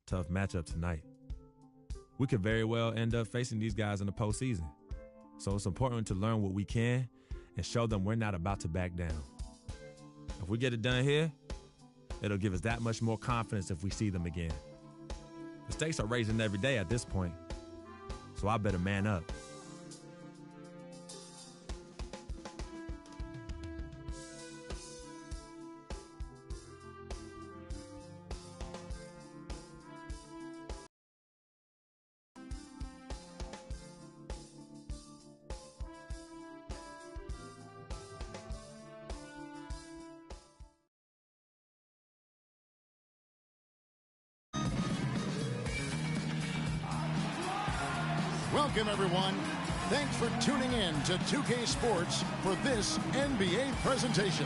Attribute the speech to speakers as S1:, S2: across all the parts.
S1: tough matchup tonight. We could very well end up facing these guys in the postseason. So it's important to learn what we can and show them we're not about to back down. If we get it done here, it'll give us that much more confidence if we see them again. The stakes are raising every day at this point, so I better man up.
S2: Welcome, everyone. Thanks for tuning in to 2K Sports for this NBA presentation.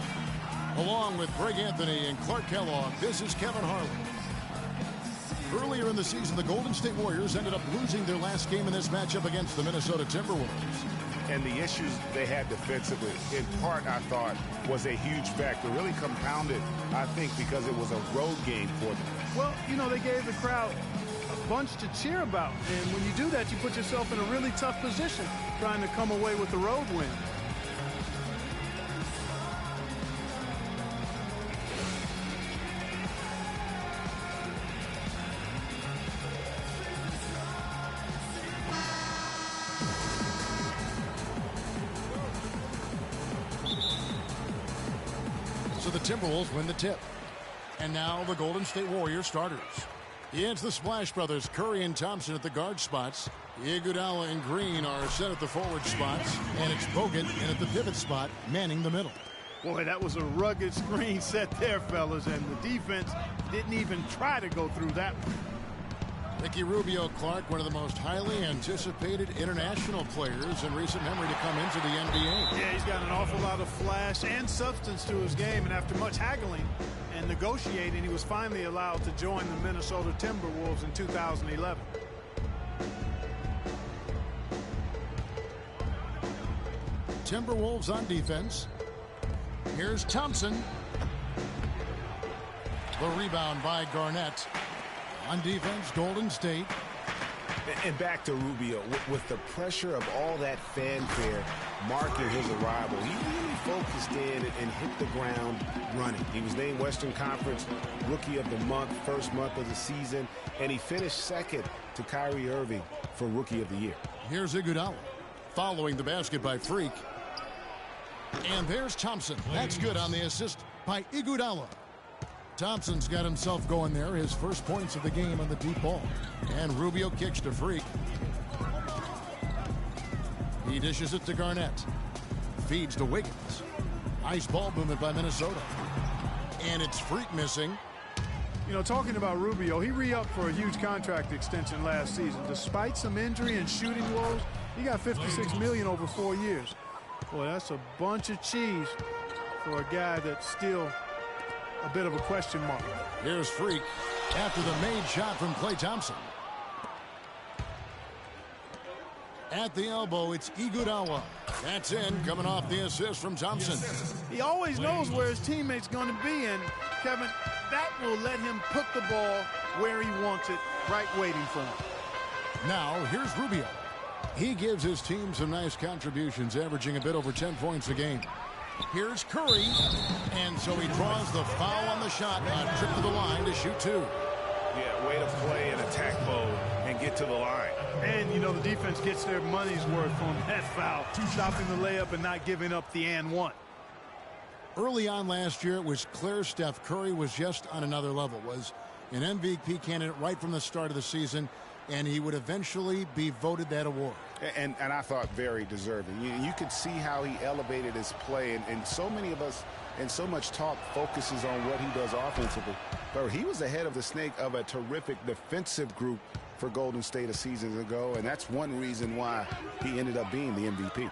S2: Along with Greg Anthony and Clark Kellogg, this is Kevin Harlan. Earlier in the season, the Golden State Warriors ended up losing their last game in this matchup against the Minnesota Timberwolves.
S3: And the issues they had defensively, in part, I thought, was a huge factor. Really compounded, I think, because it was a road game for them.
S4: Well, you know, they gave the crowd a bunch to cheer about. And when you do that, you put yourself in a really tough position trying to come away with the road win.
S2: So the Timberwolves win the tip. And now the Golden State Warriors starters. It's the Splash Brothers, Curry and Thompson at the guard spots. Iguodala and Green are set at the forward spots. And it's Bogut in at the pivot spot, manning the middle.
S4: Boy, that was a rugged screen set there, fellas, and the defense didn't even try to go through that one.
S2: Ricky Rubio, Clark, one of the most highly anticipated international players in recent memory to come into the NBA.
S4: Yeah, he's got an awful lot of flash and substance to his game, and after much haggling and negotiating, he was finally allowed to join the Minnesota Timberwolves in 2011.
S2: Timberwolves on defense. Here's Thompson. The rebound by Garnett. On defense, Golden State.
S3: And back to Rubio, with the pressure of all that fanfare marking his arrival, he really focused in and hit the ground running. He was named Western Conference Rookie of the Month, first month of the season, and he finished second to Kyrie Irving for Rookie of the Year.
S2: Here's Iguodala, following the basket by Freak. And there's Thompson. That's good on the assist by Iguodala. Thompson's got himself going there, his first points of the game on the deep ball. And Rubio kicks to Freak. He dishes it to Garnett. Feeds to Wiggins. Nice ball movement by Minnesota. And it's Freak missing.
S4: You know, talking about Rubio, he re-upped for a huge contract extension last season. Despite some injury and shooting woes, he got $56 million over 4 years. Boy, that's a bunch of cheese for a guy that's still a bit of a question mark.
S2: Here's Freak after the made shot from Klay Thompson. At the elbow, it's Iguodala. That's in, coming off the assist from Thompson.
S4: He always knows where his teammate's going to be, and Kevin, that will let him put the ball where he wants it, right waiting for him.
S2: Now, here's Rubio. He gives his team some nice contributions, averaging a bit over 10 points a game. Here's Curry, and so he draws the foul on the shot, a trip to the line to shoot two.
S3: Yeah, way to play in attack mode and get to the line.
S4: And, you know, the defense gets their money's worth on that foul, stopping the layup and not giving up the and one.
S2: Early on last year, it was clear Steph Curry was just on another level, was an MVP candidate right from the start of the season, and he would eventually be voted that award.
S3: And I thought very deserving. You could see how he elevated his play, and so many of us and so much talk focuses on what he does offensively. But he was ahead of the snake of a terrific defensive group for Golden State a season ago, and that's one reason why he ended up being the MVP.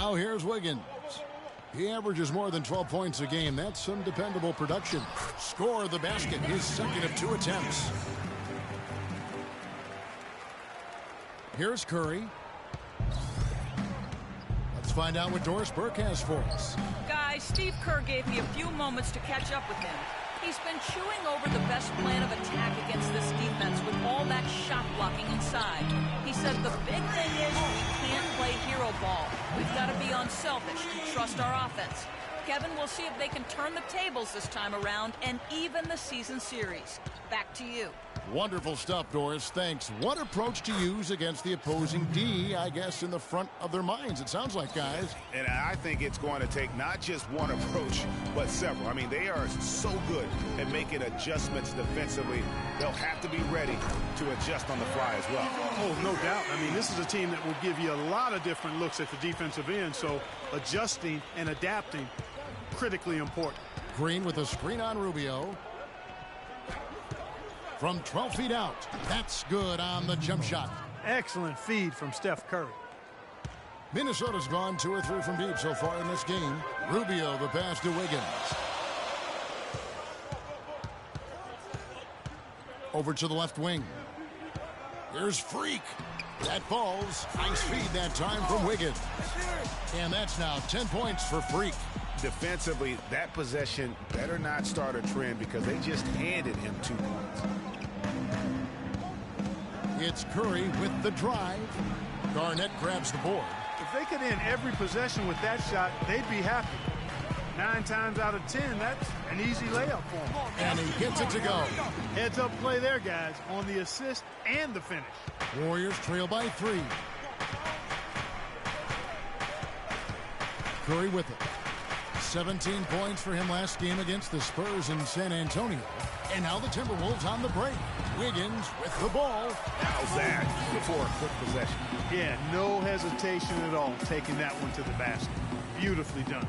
S2: Now here's Wiggins. He averages more than 12 points a game. That's some dependable production. Score the basket, his second of 2 attempts. Here's Curry. Let's find out what Doris Burke has for us.
S5: Guys, Steve Kerr gave me a few moments to catch up with him. He's been chewing over the best plan of attack against this defense with all that shot blocking inside. He said the big thing is we can't play hero ball. We've got to be unselfish and trust our offense. Kevin, we'll see if they can turn the tables this time around and even the season series. Back to you.
S2: Wonderful stuff, Doris. Thanks. What approach to use against the opposing D, I guess, in the front of their minds, it sounds like, guys.
S3: And I think it's going to take not just one approach, but several. I mean, they are so good at making adjustments defensively. They'll have to be ready to adjust on the fly as well.
S4: Oh, no doubt. I mean, this is a team that will give you a lot of different looks at the defensive end, so adjusting and adapting, critically important.
S2: Green with a screen on Rubio. From 12 feet out. That's good on the jump shot.
S4: Excellent feed from Steph Curry.
S2: Minnesota's gone 2 or 3 from deep so far in this game. Rubio, the pass to Wiggins. Over to the left wing. Here's Freak. That falls. Nice feed that time from Wiggins. And that's now 10 points for Freak.
S3: Defensively, that possession better not start a trend because they just handed him 2 points.
S2: It's Curry with the drive. Garnett grabs the board.
S4: If they could end every possession with that shot, they'd be happy. 9 times out of 10, that's an easy layup for him.
S2: And he gets it to go.
S4: Heads up play there, guys, on the assist and the finish.
S2: Warriors trail by 3. Curry with it. 17 points for him last game against the Spurs in San Antonio. And now the Timberwolves on the break. Wiggins with the ball.
S3: How's that before a quick possession?
S4: Yeah, no hesitation at all taking that one to the basket. Beautifully done.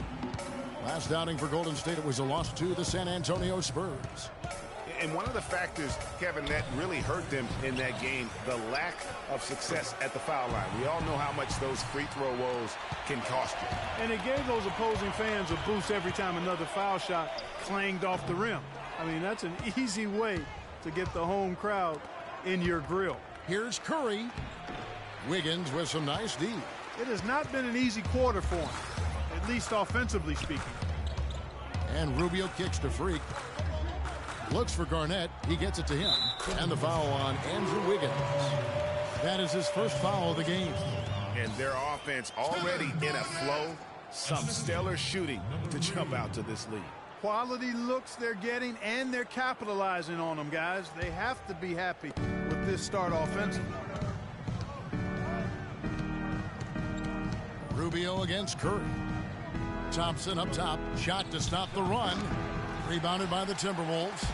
S2: Last outing for Golden State, it was a loss to the San Antonio Spurs.
S3: And one of the factors, Kevin, that really hurt them in that game, the lack of success at the foul line. We all know how much those free throw woes can cost you.
S4: And it gave those opposing fans a boost every time another foul shot clanged off the rim. I mean, that's an easy way to get the home crowd in your grill.
S2: Here's Curry. Wiggins with some nice D.
S4: It has not been an easy quarter for him, at least offensively speaking.
S2: And Rubio kicks to Freak. Looks for Garnett. He gets it to him. And the foul on Andrew Wiggins. That is his first foul of the game.
S3: And their offense already in a flow. Some stellar shooting to jump out to this lead.
S4: Quality looks they're getting, and they're capitalizing on them, guys. They have to be happy with this start offensively.
S2: Rubio against Curry. Thompson up top. Shot to stop the run. Rebounded by the Timberwolves.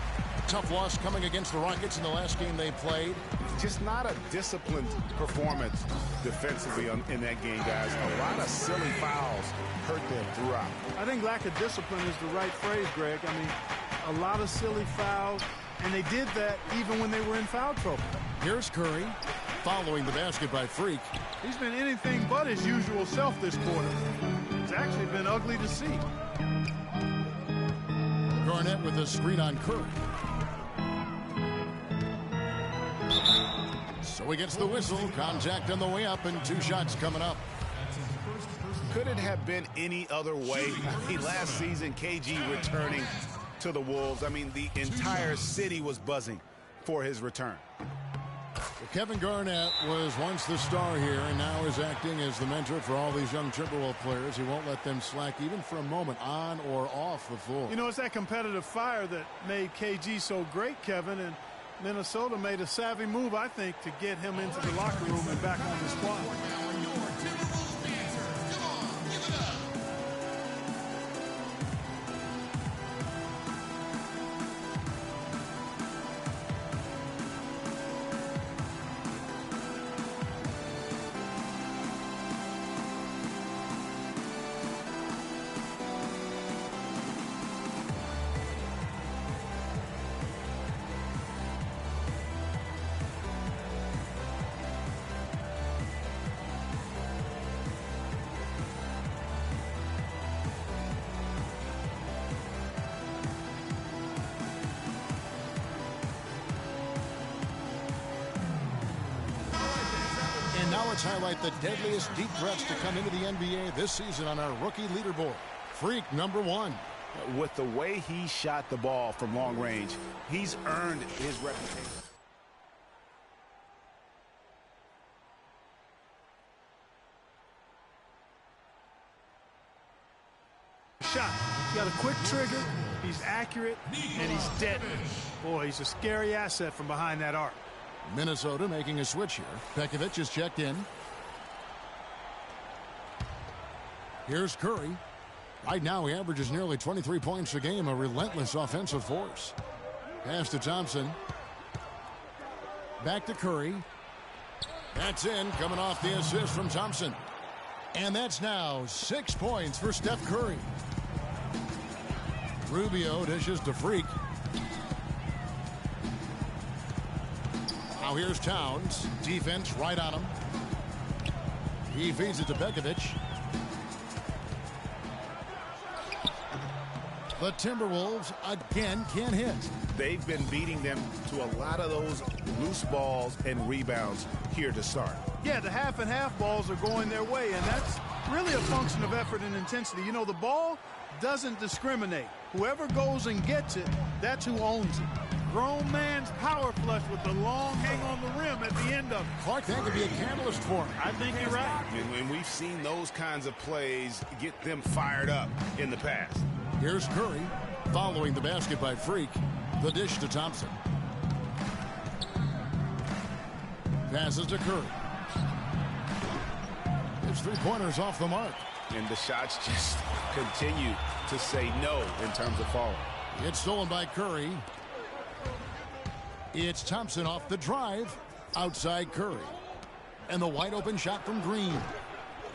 S2: Tough loss coming against the Rockets in the last game they played.
S3: Just not a disciplined performance defensively in that game, guys. A lot of silly fouls hurt them throughout.
S4: I think lack of discipline is the right phrase, Greg. I mean, a lot of silly fouls, and they did that even when they were in foul trouble.
S2: Here's Curry following the basket by Freak.
S4: He's been anything but his usual self this quarter. It's actually been ugly to see.
S2: Garnett with a screen on Curry. So he gets the whistle. Contact on the way up and 2 shots coming up.
S3: Could it have been any other way? I mean, last season, KG returning to the Wolves. I mean, the entire city was buzzing for his return.
S2: Kevin Garnett was once the star here and now is acting as the mentor for all these young Timberwolves players. He won't let them slack even for a moment on or off the floor.
S4: You know, it's that competitive fire that made KG so great, Kevin, and Minnesota made a savvy move, I think, to get him into the locker room and back on the squad.
S2: Now let's highlight the deadliest deep threats to come into the NBA this season on our rookie leaderboard. Freak number 1.
S3: With the way he shot the ball from long range, he's earned his reputation.
S4: Shot. He's got a quick trigger, he's accurate, and he's deadly. Boy, he's a scary asset from behind that arc.
S2: Minnesota making a switch here. Pekovic is checked in. Here's Curry. Right now he averages nearly 23 points a game, a relentless offensive force. Pass to Thompson. Back to Curry. That's in, coming off the assist from Thompson. And that's now 6 points for Steph Curry. Rubio dishes to Freak. Now here's Towns. Defense right on him. He feeds it to Pekovic. The Timberwolves again can't hit.
S3: They've been beating them to a lot of those loose balls and rebounds here to start.
S4: Yeah, the half and half balls are going their way, and that's really a function of effort and intensity. You know, the ball doesn't discriminate. Whoever goes and gets it, that's who owns it. Grown man's power flush with the long hang on the rim at the end of it.
S2: Clark, that could be a catalyst for him.
S4: I think you're right.
S3: And we've seen those kinds of plays get them fired up in the past.
S2: Here's Curry, following the basket by Freak. The dish to Thompson. Passes to Curry. His three-pointers off the mark.
S3: And the shots just continue to say no in terms of falling.
S2: It's stolen by Curry. It's Thompson off the drive. Outside Curry. And the wide-open shot from Green.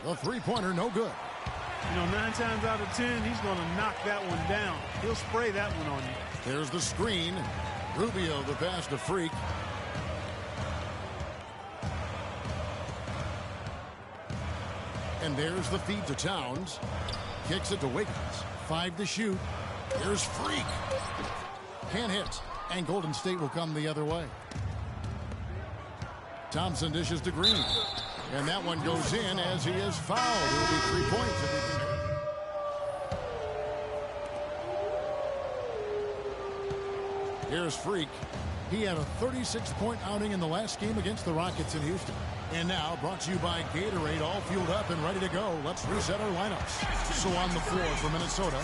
S2: The three-pointer no good.
S4: You know, 9 times out of 10, he's going to knock that one down. He'll spray that one on you.
S2: There's the screen. Rubio the pass to Freak. And there's the feed to Towns. Kicks it to Wiggins. 5 to shoot. Here's Freak. Can't hit. And Golden State will come the other way. Thompson dishes to Green. And that one goes in as he is fouled. It will be 3 points if he can. Here's Freak. He had a 36-point outing in the last game against the Rockets in Houston. And now, brought to you by Gatorade, all fueled up and ready to go. Let's reset our lineups. So on the floor for Minnesota,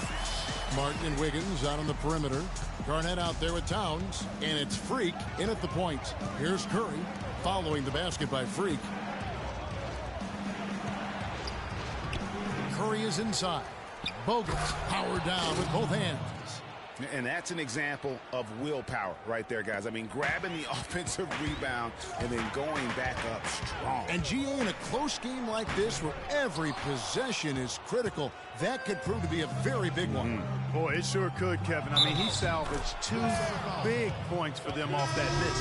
S2: Martin and Wiggins out on the perimeter. Garnett out there with Towns. And it's Freak in at the point. Here's Curry, following the basket by Freak. Curry is inside. Bogut powered down with both hands.
S3: And that's an example of willpower right there, guys. I mean, grabbing the offensive rebound and then going back up strong.
S2: And GA, in a close game like this where every possession is critical, that could prove to be a very big one.
S4: Boy, it sure could, Kevin. I mean, he salvaged 2 big points for them off that miss.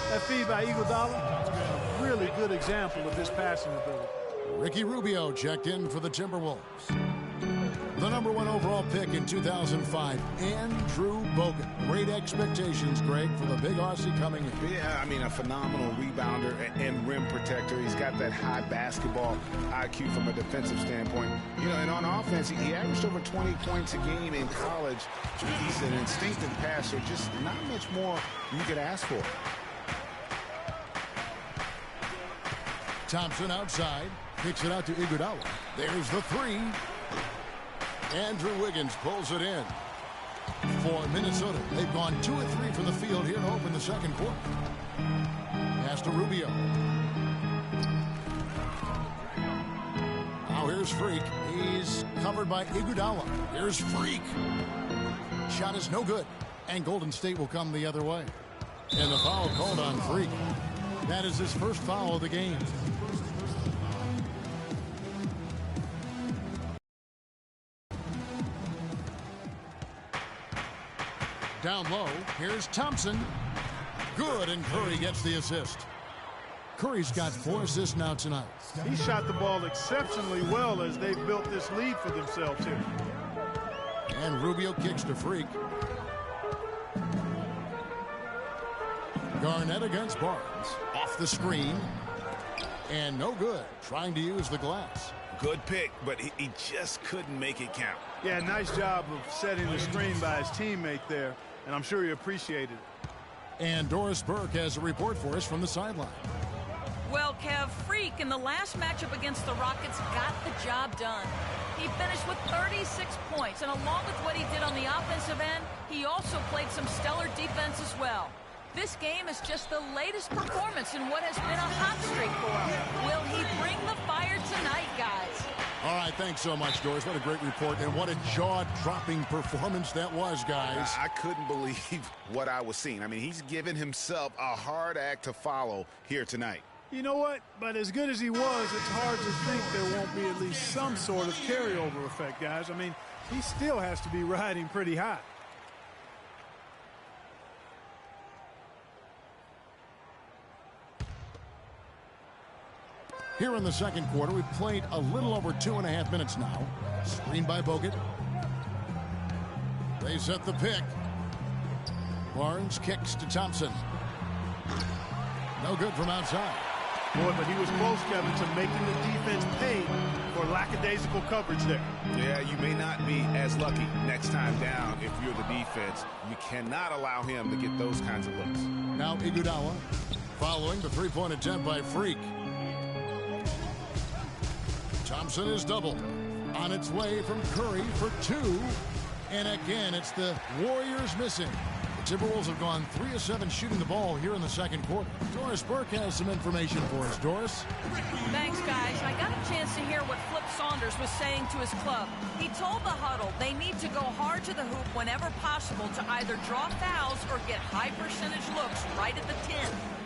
S4: That feed by Iguodala, a really good example of his passing ability.
S2: Ricky Rubio checked in for the Timberwolves. The #1 overall pick in 2005, Andrew Bogut. Great expectations, Greg, for the big Aussie coming in.
S3: Yeah, I mean, a phenomenal rebounder and rim protector. He's got that high basketball IQ from a defensive standpoint. You know, and on offense, he averaged over 20 points a game in college. He's an instinctive passer, just not much more you could ask for.
S2: Thompson outside, kicks it out to Iguodala. There's the three. Andrew Wiggins pulls it in for Minnesota. They've gone 2 of 3 from the field here to open the second quarter. Pass to Rubio. Now here's Freak. He's covered by Iguodala. Here's Freak. Shot is no good. And Golden State will come the other way. And the foul called on Freak. That is his first foul of the game. Down low, here's Thompson. Good, and Curry gets the assist. Curry's got 4 assists now tonight.
S4: He shot the ball exceptionally well as they've built this lead for themselves here.
S2: And Rubio kicks to Freak. Garnett against Barnes. Off the screen. And no good, trying to use the glass.
S3: Good pick, but he just couldn't make it count.
S4: Yeah, nice job of setting the screen by his teammate there, and I'm sure he appreciated it.
S2: And Doris Burke has a report for us from the sideline.
S5: Well, Kev, Freak in the last matchup against the Rockets got the job done. He finished with 36 points, and along with what he did on the offensive end, he also played some stellar defense as well. This game is just the latest performance in what has been a hot streak for him. Will he bring the fire tonight, guys?
S2: All right, thanks so much, Doris. What a great report, and what a jaw-dropping performance that was, guys.
S3: I couldn't believe what I was seeing. I mean, he's given himself a hard act to follow here tonight.
S4: You know what? But as good as he was, it's hard to think there won't be at least some sort of carryover effect, guys. I mean, he still has to be riding pretty high.
S2: Here in the second quarter, we've played a little over 2.5 minutes now. Screen by Bogut. They set the pick. Barnes kicks to Thompson. No good from outside.
S4: Boy, but he was close, Kevin, to making the defense pay for lackadaisical coverage there.
S3: Yeah, you may not be as lucky next time down if you're the defense. You cannot allow him to get those kinds of looks.
S2: Now Iguodala following the three-point attempt by Freak. Thompson is doubled. On its way from Curry for two. And again, it's the Warriors missing. The Timberwolves have gone 3 of 7 shooting the ball here in the second quarter. Doris Burke has some information for us. Doris?
S5: Thanks, guys. I got a chance to hear what Flip Saunders was saying to his club. He told the huddle they need to go hard to the hoop whenever possible to either draw fouls or get high percentage looks right at the 10.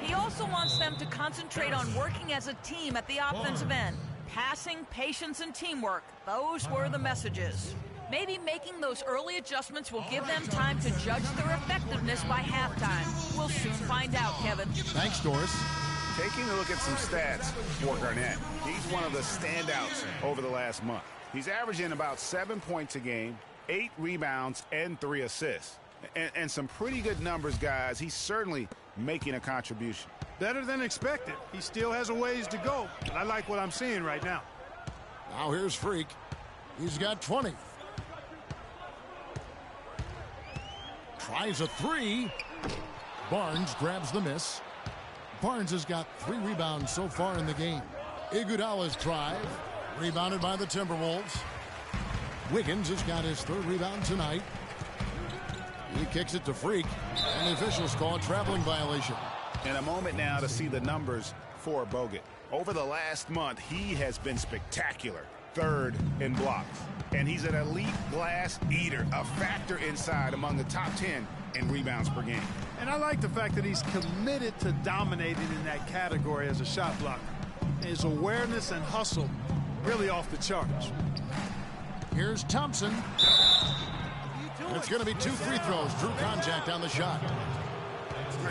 S5: He also wants them to concentrate on working as a team at the offensive end. Passing, patience, and teamwork. Those were the messages. Maybe making those early adjustments will give them time to judge their effectiveness by halftime. We'll soon find out, Kevin.
S2: Thanks, Doris.
S3: Taking a look at some stats for Garnett. He's one of the standouts over the last month. He's averaging about 7 points a game, 8 rebounds, and 3 assists. And some pretty good numbers, guys. He's certainly making a contribution.
S4: Better than expected. He still has a ways to go, but I like what I'm seeing right now.
S2: Now here's Freak. He's got 20. Tries a three. Barnes grabs the miss. Barnes has got 3 rebounds so far in the game. Iguodala's drive. Rebounded by the Timberwolves. Wiggins has got his 3rd rebound tonight. He kicks it to Freak. And the officials call a traveling violation.
S3: And a moment now to see the numbers for Bogut. Over the last month, he has been spectacular. 3rd in blocks. And he's an elite glass eater, a factor inside among the top 10 in rebounds per game.
S4: And I like the fact that he's committed to dominating in that category as a shot blocker. His awareness and hustle really off the charts.
S2: Here's Thompson. And it's going to be 2 free throws. Drew contact on the shot.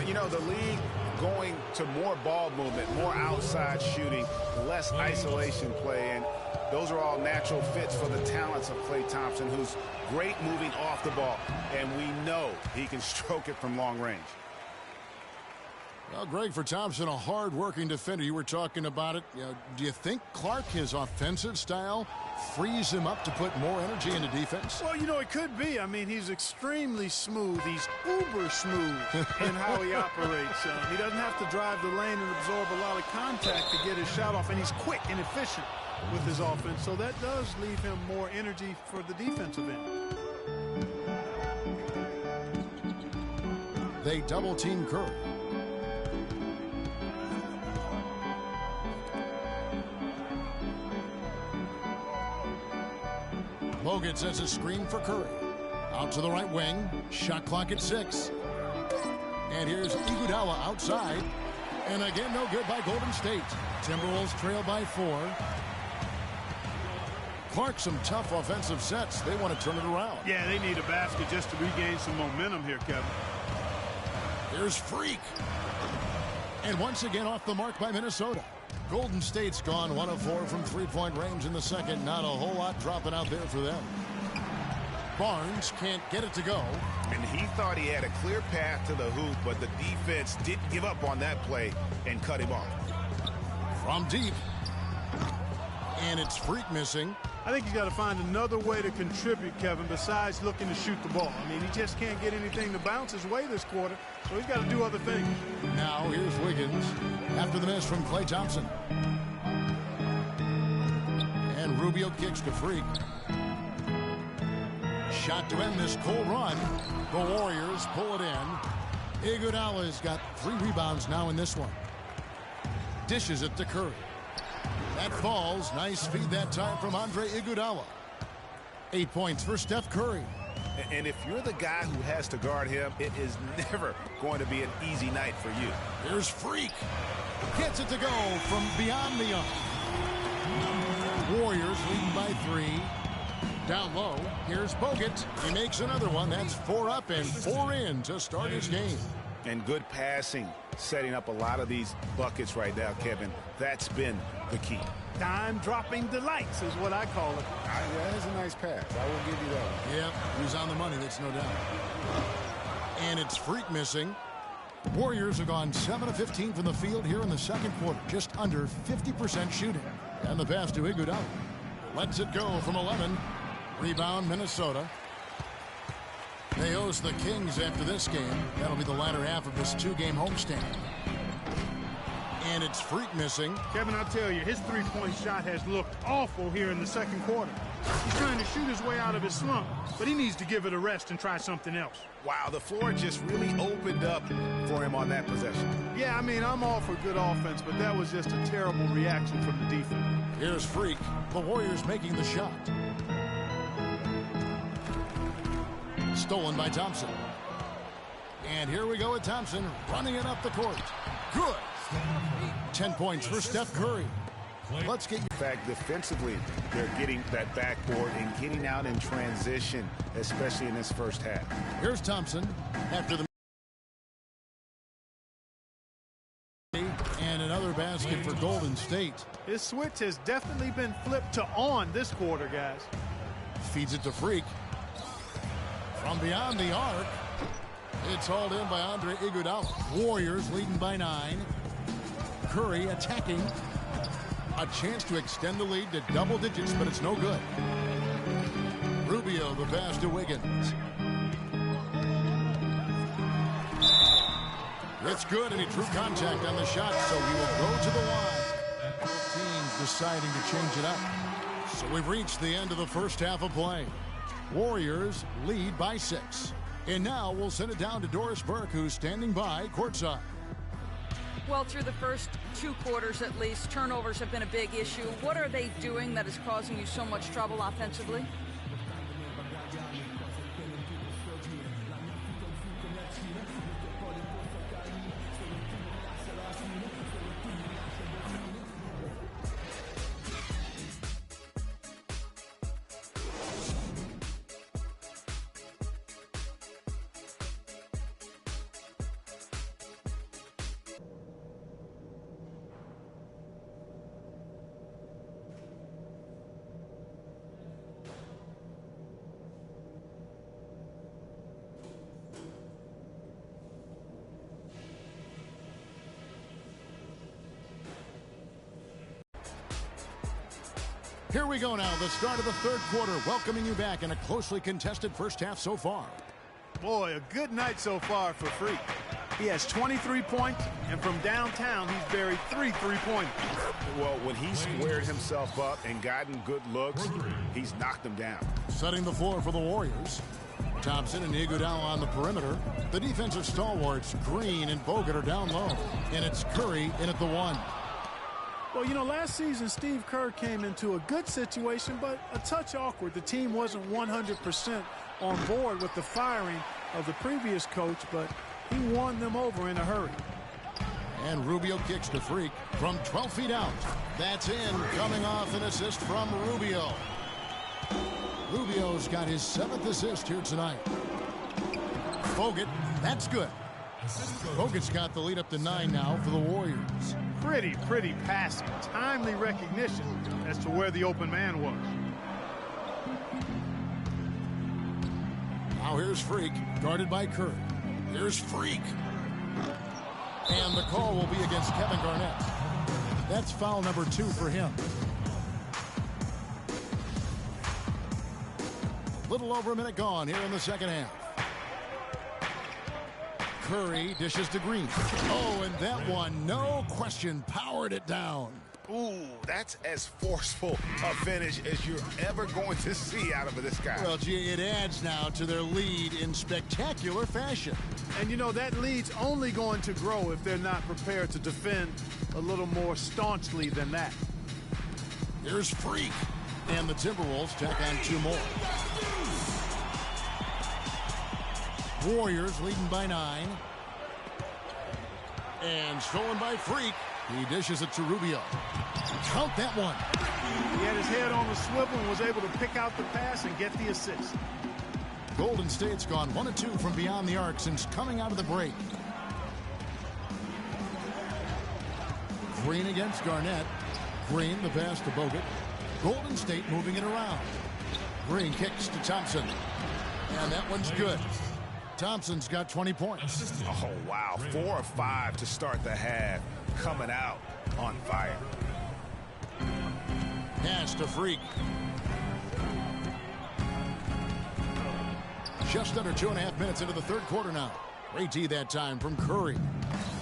S3: You know, the league going to more ball movement, more outside shooting, less isolation play, and those are all natural fits for the talents of Klay Thompson, who's great moving off the ball, and we know he can stroke it from long range.
S2: Well, Greg, for Thompson, a hard-working defender. You were talking about it. Do you think Clark, his offensive style, frees him up to put more energy into defense?
S4: Well, you know, it could be. I mean, he's extremely smooth. He's uber smooth in how he operates. He doesn't have to drive the lane and absorb a lot of contact to get his shot off, and he's quick and efficient with his offense. So that does leave him more energy for the defensive end.
S2: They double-team Curry. Bogut sets a screen for Curry. Out to the right wing. Shot clock at 6. And here's Iguodala outside. And again, no good by Golden State. Timberwolves trail by 4. Clark, some tough offensive sets. They want to turn it around.
S4: Yeah, they need a basket just to regain some momentum here, Kevin.
S2: Here's Freak. And once again off the mark by Minnesota. Golden State's gone 1 of 4 from 3-point range in the second. Not a whole lot dropping out there for them. Barnes can't get it to go.
S3: And he thought he had a clear path to the hoop, but the defense didn't give up on that play and cut him off.
S2: From deep. And it's Freak missing.
S4: I think he's got to find another way to contribute, Kevin, besides looking to shoot the ball. I mean, he just can't get anything to bounce his way this quarter, so he's got to do other things.
S2: Now here's Wiggins after the miss from Klay Thompson. And Rubio kicks to Freak. Shot to end this cold run. The Warriors pull it in. Iguodala's got 3 rebounds now in this one. Dishes it to Curry. That falls. Nice feed that time from Andre Iguodala. 8 points for Steph Curry.
S3: And if you're the guy who has to guard him, it is never going to be an easy night for you.
S2: Here's Freak. Gets it to go from beyond the arc. Warriors leading by 3. Down low. Here's Bogut. He makes another one. That's 4 up and 4 in to start his game.
S3: And good passing, setting up a lot of these buckets right now, Kevin. That's been the key.
S4: Dime-dropping delights is what I call it.
S3: That is a nice pass. I will give you that one.
S2: Yep, he's on the money, that's no doubt. And it's Freak missing. Warriors have gone 7 of 15 from the field here in the second quarter. Just under 50% shooting. And the pass to Iguodala. Lets it go from 11. Rebound, Minnesota. They host the Kings after this game. That'll be the latter half of this 2-game homestand. And it's Freak missing.
S4: Kevin, I'll tell you, his three-point shot has looked awful here in the second quarter. He's trying to shoot his way out of his slump, but he needs to give it a rest and try something else.
S3: Wow, the floor just really opened up for him on that possession.
S4: Yeah, I mean, I'm all for good offense, but that was just a terrible reaction from the defense.
S2: Here's Freak. The Warriors making the shot. Stolen by Thompson. And here we go with Thompson running it up the court. Good. 10 points for Steph Curry. Let's get...
S3: In fact, defensively, they're getting that backboard and getting out in transition, especially in this first half.
S2: Here's Thompson after the... And another basket for Golden State.
S4: His switch has definitely been flipped to on this quarter, guys.
S2: Feeds it to Freak. From beyond the arc, it's hauled in by Andre Iguodala. Warriors leading by 9. Curry attacking. A chance to extend the lead to double digits, but it's no good. Rubio, the pass to Wiggins. It's good, and he drew contact on the shot, so he will go to the line. Both teams deciding to change it up. So we've reached the end of the first half of play. Warriors lead by 6. And now we'll send it down to Doris Burke, who's standing by courtside.
S5: Well, through the first 2 quarters at least, turnovers have been a big issue. What are they doing that is causing you so much trouble offensively?
S2: Here we go now, the start of the third quarter, welcoming you back in a closely contested first half so far.
S4: Boy, a good night so far for Freak. He has 23 points, and from downtown, he's buried 3 3-pointers.
S3: Well, when he squared himself up and gotten good looks, he's knocked them down.
S2: Setting the floor for the Warriors. Thompson and Iguodala on the perimeter. The defensive stalwarts, Green and Bogut, are down low. And it's Curry in at the 1.
S4: Well, you know, last season, Steve Kerr came into a good situation, but a touch awkward. The team wasn't 100% on board with the firing of the previous coach, but he won them over in a hurry.
S2: And Rubio kicks to Freak from 12 feet out. That's in, coming off an assist from Rubio. Rubio's got his 7th assist here tonight. Bogut, that's good. Bogut's got the lead up to 9 now for the Warriors.
S4: Pretty passing. Timely recognition as to where the open man was.
S2: Now here's Freak, guarded by Curry. Here's Freak. And the call will be against Kevin Garnett. That's foul number 2 for him. Little over a minute gone here in the second half. Curry dishes to Green. Oh, and that one, no question, powered it down.
S3: Ooh, that's as forceful a finish as you're ever going to see out of this guy.
S2: Well, gee, it adds now to their lead in spectacular fashion.
S4: And, you know, that lead's only going to grow if they're not prepared to defend a little more staunchly than that.
S2: Here's Freak. And the Timberwolves tack on 2 more. Warriors leading by 9. And stolen by Freak. He dishes it to Rubio. Count that one.
S4: He had his head on the swivel and was able to pick out the pass and get the assist.
S2: Golden State's gone 1 of 2 from beyond the arc since coming out of the break. Green against Garnett. Green the pass to Bogut. Golden State moving it around. Green kicks to Thompson. And that one's good. Thompson's got 20 points.
S3: Oh, wow. 4 of 5 to start the half. Coming out on fire.
S2: Pass to Freak. Just under 2.5 minutes into the third quarter now. Great D that time from Curry.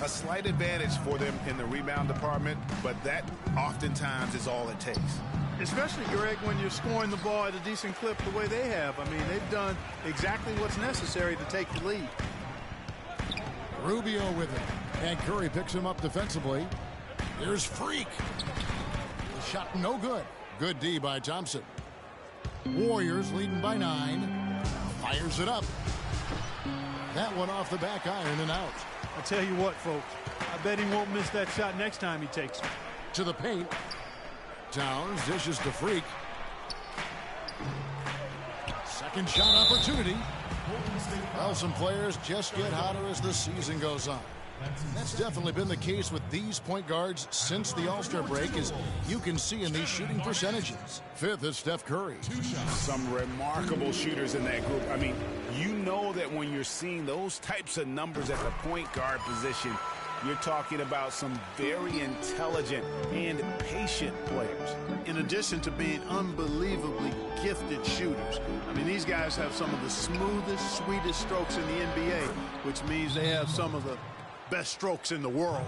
S3: A slight advantage for them in the rebound department, but that oftentimes is all it takes.
S4: Especially, Greg, when you're scoring the ball at a decent clip the way they have. I mean, they've done exactly what's necessary to take the lead.
S2: Rubio with it. And Curry picks him up defensively. There's Freak. The shot no good. Good D by Thompson. Warriors leading by 9. Fires it up. That one off the back iron and out.
S4: I tell you what, folks. I bet he won't miss that shot next time he takes it.
S2: To the paint. Towns dishes to Freak. Second shot opportunity. Well, some players just get hotter as the season goes on. That's definitely been the case with these point guards since the All-Star break, as you can see in these shooting percentages. 5th is Steph Curry.
S3: Some remarkable shooters in that group. I mean, you know that when you're seeing those types of numbers at the point guard position, you're talking about some very intelligent and patient players.
S4: In addition to being unbelievably gifted shooters. I mean, these guys have some of the smoothest, sweetest strokes in the NBA, which means they have some of the best strokes in the world.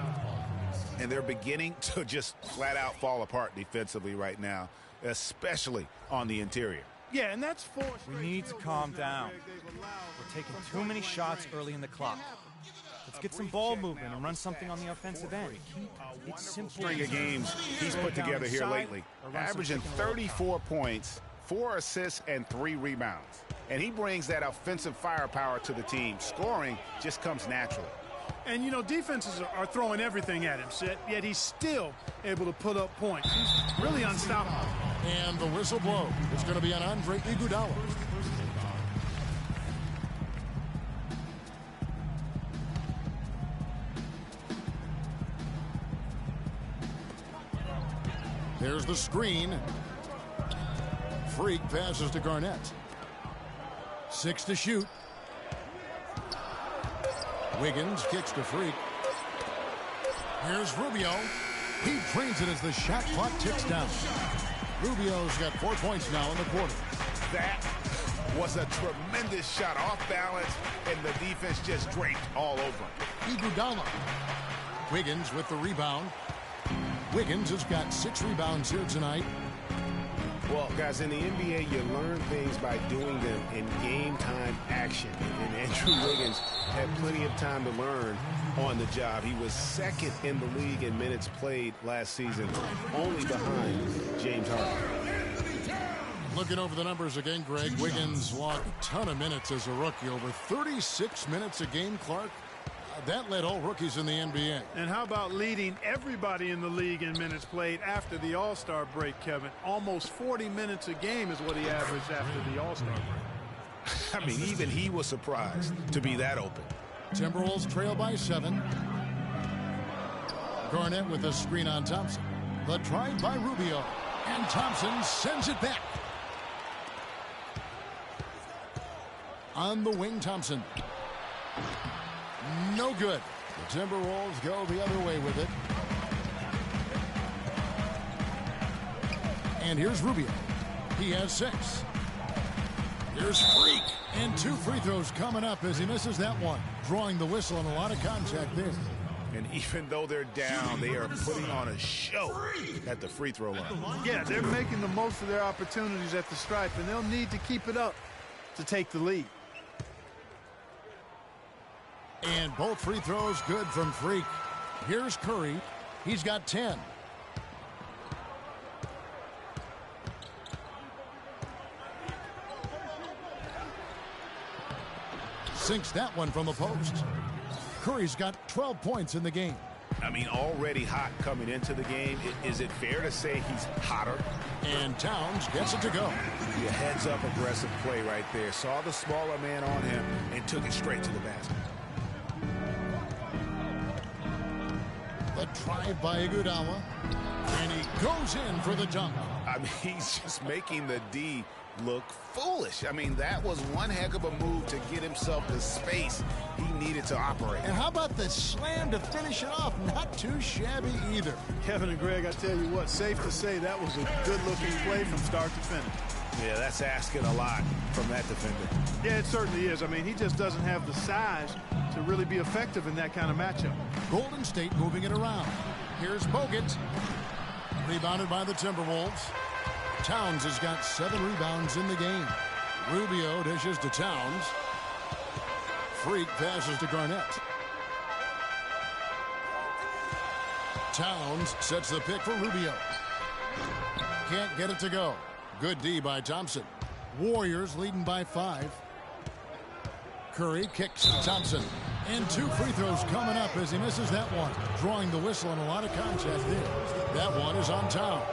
S3: And they're beginning to just flat out fall apart defensively right now, especially on the interior.
S4: Yeah, and that's forced.
S6: We need to calm down. We're taking too many shots early in the clock. Let's get some ball movement and run something on the offensive end. It's simple.
S3: String of games he's put together here lately. Averaging 34 points, 4 assists, and 3 rebounds. And he brings that offensive firepower to the team. Scoring just comes naturally.
S4: And, you know, defenses are throwing everything at him, yet he's still able to put up points. He's really unstoppable.
S2: And the whistle blows. It's going to be on Andre Iguodala. There's the screen. Freak passes to Garnett. 6 to shoot. Wiggins kicks to Freak. Here's Rubio. He drains it as the shot clock ticks down. Rubio's got 4 points now in the quarter.
S3: That was a tremendous shot off balance, and the defense just draped all over him.
S2: Iguodala. Wiggins with the rebound. Wiggins has got 6 rebounds here tonight.
S3: Well, guys, in the NBA, you learn things by doing them in game-time action. And Andrew Wiggins had plenty of time to learn on the job. He was 2nd in the league in minutes played last season, only behind James Harden.
S2: Looking over the numbers again, Greg, Wiggins logged a ton of minutes as a rookie. Over 36 minutes a game, Clark. That led all rookies in the NBA.
S4: And how about leading everybody in the league in minutes played after the All-Star break, Kevin? Almost 40 minutes a game is what he averaged after the All-Star break.
S3: I mean, even he was surprised to be that open.
S2: Timberwolves trail by 7. Garnett with a screen on Thompson. The drive by Rubio. And Thompson sends it back. On the wing, Thompson. No good. The Timberwolves go the other way with it. And here's Rubio. He has 6. Here's Freak. And 2 free throws coming up as he misses that one. Drawing the whistle and a lot of contact there.
S3: And even though they're down, they are putting on a show at the free throw line.
S4: Yeah, they're making the most of their opportunities at the stripe, and they'll need to keep it up to take the lead.
S2: And both free throws good from Freak. Here's Curry. He's got 10. Sinks that one from the post. Curry's got 12 points in the game.
S3: I mean, already hot coming into the game. Is it fair to say he's hotter?
S2: And Towns gets it to go.
S3: Yeah, heads-up aggressive play right there. Saw the smaller man on him and took it straight to the basket.
S2: The drive by Iguodala. And he goes in for the dunk.
S3: I mean, he's just making the D look foolish. I mean, that was one heck of a move to get himself the space he needed to operate.
S2: And how about the slam to finish it off? Not too shabby either.
S4: Kevin and Greg, I tell you what, safe to say that was a good-looking play from start to finish.
S3: Yeah, that's asking a lot from that defender.
S4: Yeah, it certainly is. I mean, he just doesn't have the size to really be effective in that kind of matchup.
S2: Golden State moving it around. Here's Bogut. Rebounded by the Timberwolves. Towns has got 7 rebounds in the game. Rubio dishes to Towns. Freak passes to Garnett. Towns sets the pick for Rubio. Can't get it to go. Good D by Thompson. Warriors leading by 5. Curry kicks to Thompson. And 2 free throws coming up as he misses that one. Drawing the whistle and a lot of contact there. That one is on Towns.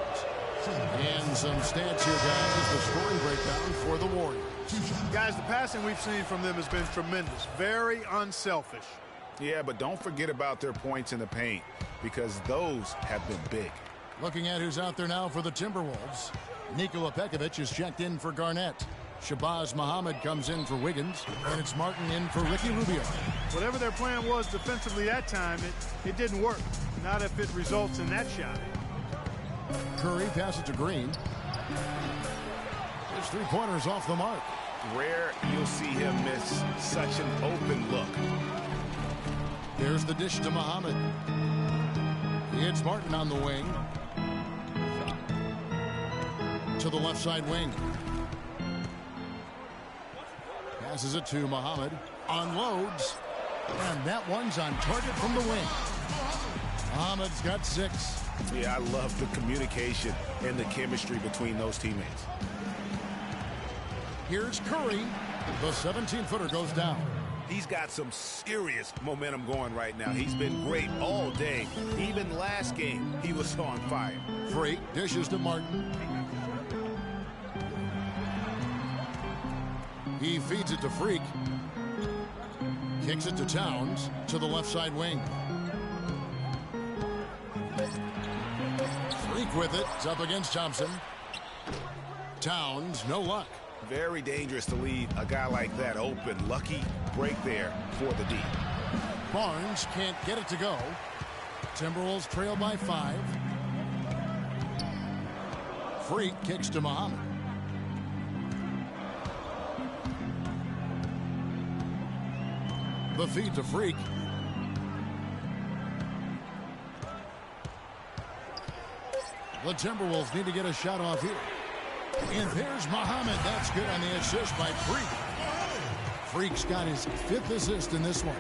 S2: And some stats here, guys, is the scoring breakdown for the Warriors.
S4: Guys, the passing we've seen from them has been tremendous. Very unselfish.
S3: Yeah, but don't forget about their points in the paint, because those have been big.
S2: Looking at who's out there now for the Timberwolves. Nikola Pekovic is checked in for Garnett. Shabazz Muhammad comes in for Wiggins. And it's Martin in for Ricky Rubio.
S4: Whatever their plan was defensively that time, it didn't work. Not if it results in that shot.
S2: Curry passes to Green. His 3-pointers off the mark.
S3: Rare you'll see him miss such an open look.
S2: There's the dish to Muhammad. It's Martin on the wing. To the left side wing. Passes it to Muhammad. Unloads. And that one's on target from the wing. Muhammad's got 6.
S3: Yeah, I love the communication and the chemistry between those teammates.
S2: Here's Curry. The 17-footer goes down.
S3: He's got some serious momentum going right now. He's been great all day. Even last game, he was on fire.
S2: Freak dishes to Martin. He feeds it to Freak. Kicks it to Towns to the left side wing. Freak with it. It's up against Thompson. Towns, no luck.
S3: Very dangerous to leave a guy like that open. Lucky break there for the D.
S2: Barnes can't get it to go. Timberwolves trail by 5. Freak kicks to Muhammad. The feed to Freak. The Timberwolves need to get a shot off here. And there's Muhammad. That's good on the assist by Freak. Freak's got his 5th assist in this one.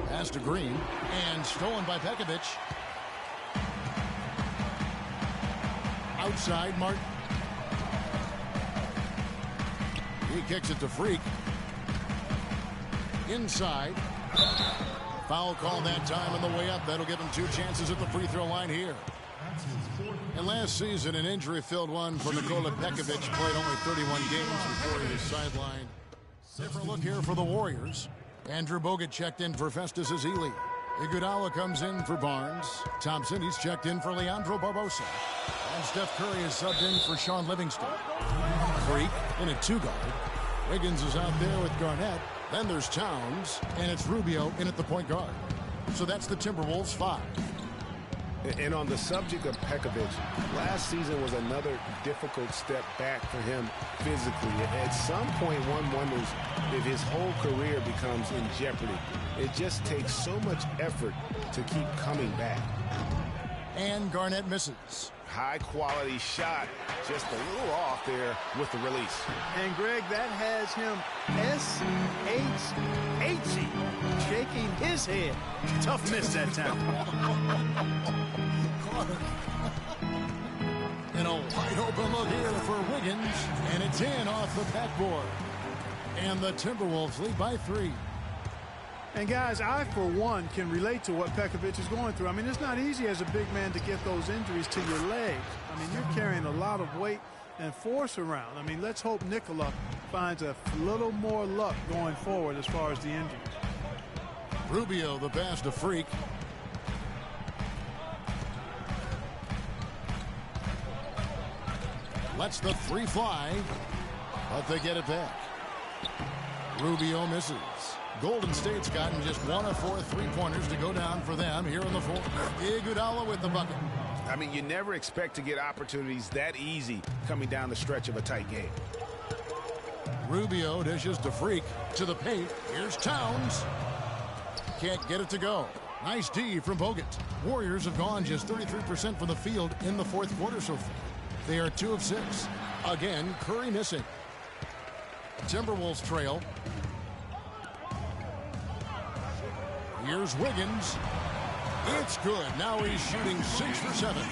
S2: Pass to Green. And stolen by Pekovic. Outside, Martin. He kicks it to Freak. Inside. Foul call that time on the way up. That'll give him 2 chances at the free throw line here. And last season, an injury-filled one for Nikola Pekovic. Played only 31 games before he was sidelined. Different look here for the Warriors. Andrew Bogut checked in for Festus Ezeli. Iguodala comes in for Barnes. Thompson, he's checked in for Leandro Barbosa. And Steph Curry is subbed in for Sean Livingston. Freak in a 2-guard. Wiggins is out there with Garnett. Then there's Towns, and it's Rubio in at the point guard. So that's the Timberwolves 5.
S3: And on the subject of Pekovic, last season was another difficult step back for him physically. At some point, one wonders if his whole career becomes in jeopardy. It just takes so much effort to keep coming back.
S2: And Garnett misses.
S3: High-quality shot, just a little off there with the release.
S4: And, Greg, that has him S-H-H-E, shaking his head. Tough miss that time.
S2: And a wide open look here for Wiggins, and it's in off the backboard. And the Timberwolves lead by 3.
S4: And, guys, I, for one, can relate to what Pekovic is going through. I mean, it's not easy as a big man to get those injuries to your legs. I mean, you're carrying a lot of weight and force around. I mean, let's hope Nikola finds a little more luck going forward as far as the injuries.
S2: Rubio, the pass to Freak. Lets the 3 fly, but they get it back. Rubio misses. Golden State's gotten just 1 of 4 3-pointers to go down for them here in the fourth. Iguodala with the bucket.
S3: I mean, you never expect to get opportunities that easy coming down the stretch of a tight game.
S2: Rubio dishes to Freak to the paint. Here's Towns. Can't get it to go. Nice D from Bogut. Warriors have gone just 33% from the field in the fourth quarter so far. They are 2 of 6. Again, Curry missing. Timberwolves trail. Here's Wiggins. It's good. Now he's shooting 6 for 7.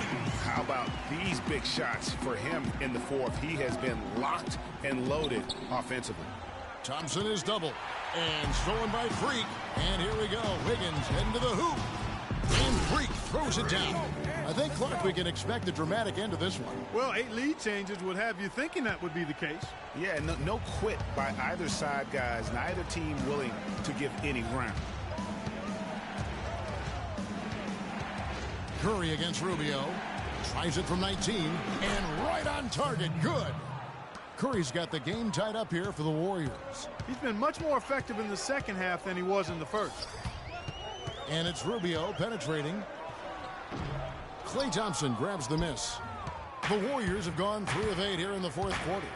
S3: How about these big shots for him in the fourth? He has been locked and loaded offensively.
S2: Thompson is double. And stolen by Freak. And here we go. Wiggins heading to the hoop. And Freak throws it down. I think, Clark, we can expect a dramatic end to this one.
S4: Well, 8 lead changes would have you thinking that would be the case.
S3: Yeah, no quit by either side, guys. Neither team willing to give any ground.
S2: Curry against Rubio. Tries it from 19. And right on target. Good. Curry's got the game tied up here for the Warriors.
S4: He's been much more effective in the second half than he was in the first.
S2: And it's Rubio penetrating. Klay Thompson grabs the miss. The Warriors have gone 3 of 8 here in the fourth quarter.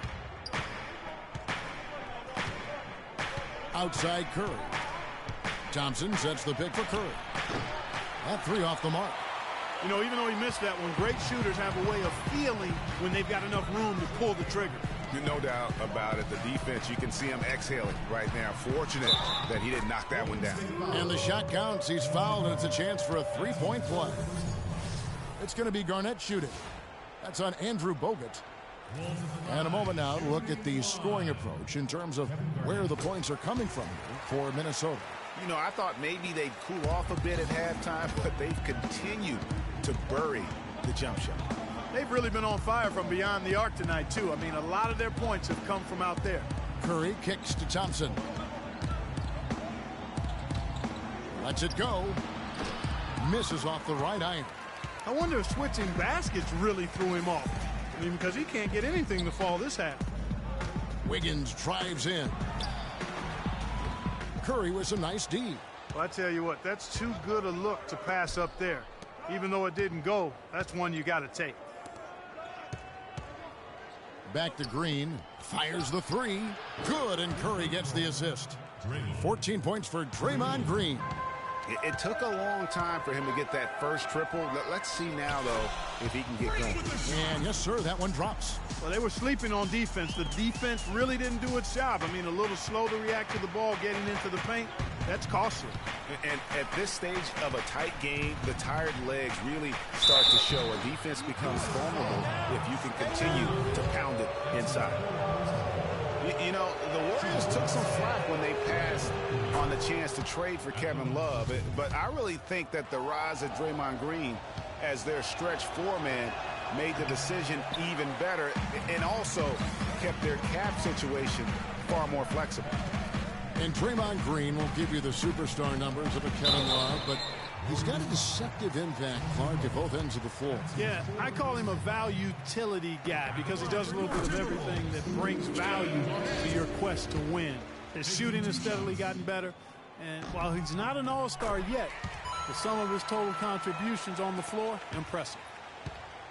S2: Outside Curry. Thompson sets the pick for Curry. That 3 off the mark.
S4: You know, even though he missed that one, great shooters have a way of feeling when they've got enough room to pull the trigger.
S3: No doubt about it. The defense, you can see him exhaling right now. Fortunate that he didn't knock that one down.
S2: And the shot counts. He's fouled, and it's a chance for a 3-point play. It's going to be Garnett shooting. That's on Andrew Bogut. And a moment now to look at the scoring approach in terms of where the points are coming from for Minnesota.
S3: You know, I thought maybe they'd cool off a bit at halftime, but they've continued to bury the jump shot.
S4: They've really been on fire from beyond the arc tonight, too. I mean, a lot of their points have come from out there.
S2: Curry kicks to Thompson. Lets it go. Misses off the right iron.
S4: I wonder if switching baskets really threw him off. I mean, because he can't get anything to fall this half.
S2: Wiggins drives in. Curry with some nice D.
S4: Well, I tell you what, that's too good a look to pass up there. Even though it didn't go, that's one you got to take.
S2: Back to Green. Fires the 3. Good, and Curry gets the assist. 14 points for Draymond Green.
S3: It took a long time for him to get that first triple. Let's see now, though, if he can get going.
S2: And yes, sir, that one drops.
S4: Well, they were sleeping on defense. The defense really didn't do its job. I mean, a little slow to react to the ball getting into the paint. That's costly.
S3: And at this stage of a tight game, the tired legs really start to show. A defense becomes vulnerable if you can continue to pound it inside. You know, the Warriors took some flack when they passed on the chance to trade for Kevin Love. But I really think that the rise of Draymond Green as their stretch 4-man made the decision even better and also kept their cap situation far more flexible.
S2: And Draymond Green won't give you the superstar numbers of a Kevin Love, but he's got a deceptive impact, Clark, at both ends of the floor.
S4: Yeah, I call him a value-utility guy because he does a little bit of everything that brings value to your quest to win. His shooting has steadily gotten better, And while he's not an all-star yet, the sum of his total contributions on the floor, impressive.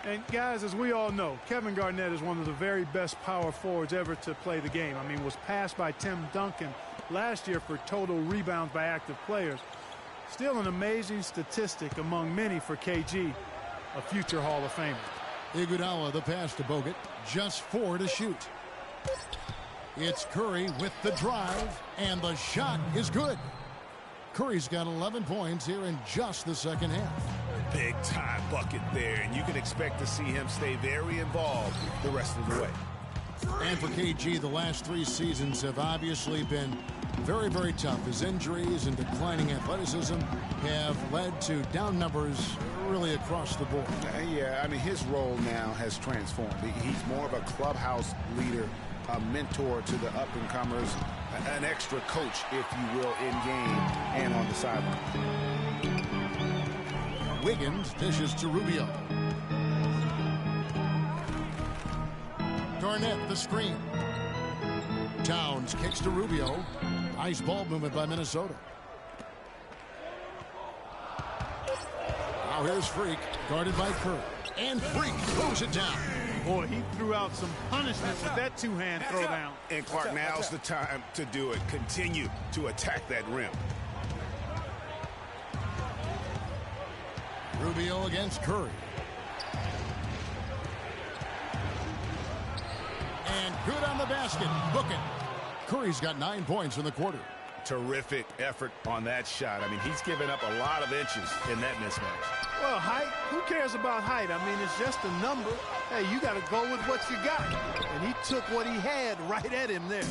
S4: And guys, as we all know, Kevin Garnett is one of the very best power forwards ever to play the game. I mean, was passed by Tim Duncan last year for total rebounds by active players. Still an amazing statistic among many for KG, a future Hall of Famer.
S2: Iguodala, the pass to Bogut, just 4 to shoot. It's Curry with the drive, and the shot is good. Curry's got 11 points here in just the second half.
S3: Big time bucket there, and you can expect to see him stay very involved the rest of the way.
S2: And for KG, the last 3 seasons have obviously been very, very tough. His injuries and declining athleticism have led to down numbers really across the board.
S3: Yeah, I mean, his role now has transformed. He's more of a clubhouse leader, a mentor to the up-and-comers, an extra coach, if you will, in game and on the sideline.
S2: Wiggins dishes to Rubio. Garnett, the screen. Towns kicks to Rubio. Nice ball movement by Minnesota. Now here's Freak, guarded by Curry. And Freak throws it down.
S4: Boy, he threw out some punishment with that two-hand throwdown.
S3: And Clark, now's the time to do it. Continue to attack that rim.
S2: Rubio against Curry. And good on the basket. Book it. Curry's got 9 points in the quarter.
S3: Terrific effort on that shot. I mean, he's given up a lot of inches in that mismatch.
S4: Well, height, who cares about height? I mean, it's just a number. Hey, you got to go with what you got. And he took what he had right at him there.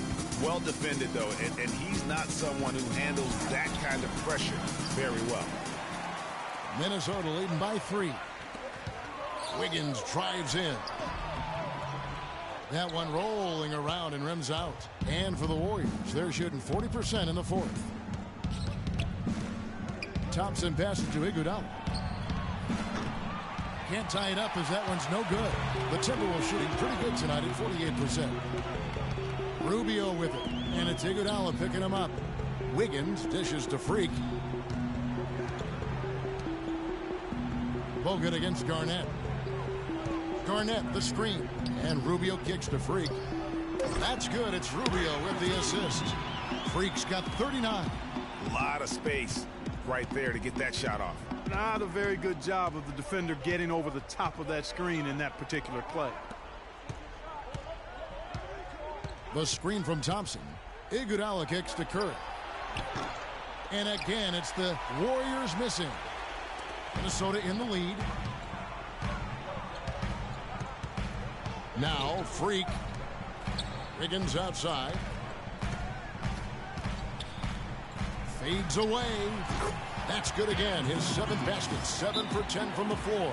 S3: Well defended, though, and he's not someone who handles that kind of pressure very well.
S2: Minnesota leading by 3. Wiggins drives in. That one rolling around and rims out. And for the Warriors, they're shooting 40% in the fourth. Thompson passes to Iguodala. Can't tie it up as that one's no good. The Timberwolves shooting pretty good tonight at 48%. Rubio with it. And it's Iguodala picking him up. Wiggins dishes to Freak. Bogut against Garnett. Garnett, the screen. And Rubio kicks to Freak. That's good. It's Rubio with the assist. Freak's got 39.
S3: A lot of space right there to get that shot off.
S4: Not a very good job of the defender getting over the top of that screen in that particular play.
S2: The screen from Thompson. Iguodala kicks to Curry. And again, it's the Warriors missing. Minnesota in the lead. Now, Freak. Wiggins outside. Fades away. That's good again. His 7th basket. 7 for 10 from the floor.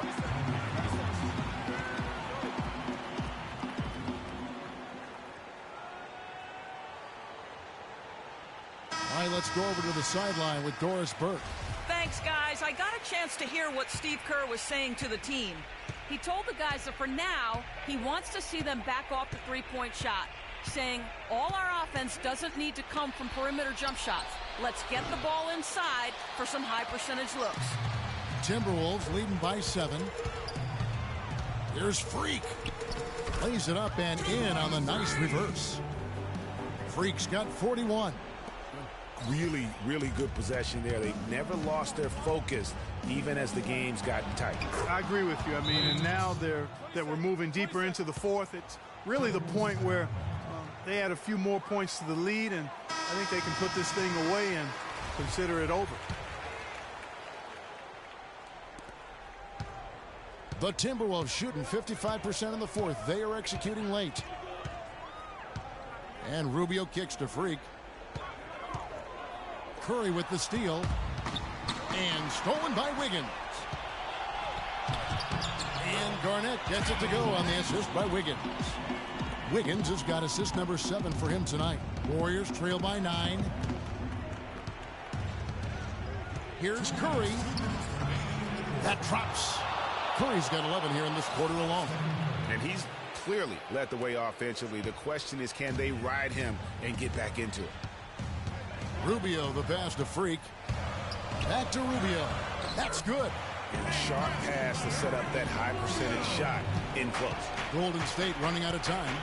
S2: All right, let's go over to the sideline with Doris Burke.
S5: Thanks, guys. I got a chance to hear what Steve Kerr was saying to the team. He told the guys that for now, he wants to see them back off the three-point shot, saying all our offense doesn't need to come from perimeter jump shots. Let's get the ball inside for some high-percentage looks.
S2: Timberwolves leading by 7. Here's Freak. Lays it up and in on the nice reverse. Freak's got 41.
S3: Really, really good possession there. They never lost their focus, even as the game's gotten tight.
S4: I agree with you. I mean, and now that we're moving deeper into the fourth, it's really the point where they add a few more points to the lead, and I think they can put this thing away and consider it over.
S2: The Timberwolves shooting 55% in the fourth. They are executing late. And Rubio kicks to Freak. Curry with the steal. And stolen by Wiggins. And Garnett gets it to go on the assist by Wiggins. Wiggins has got assist number 7 for him tonight. Warriors trail by 9. Here's Curry. That drops. Curry's got 11 here in this quarter alone.
S3: And he's clearly led the way offensively. The question is, can they ride him and get back into it?
S2: Rubio, the pass to Freak. Back to Rubio. That's good.
S3: And a sharp pass to set up that high percentage shot in close.
S2: Golden State running out of time.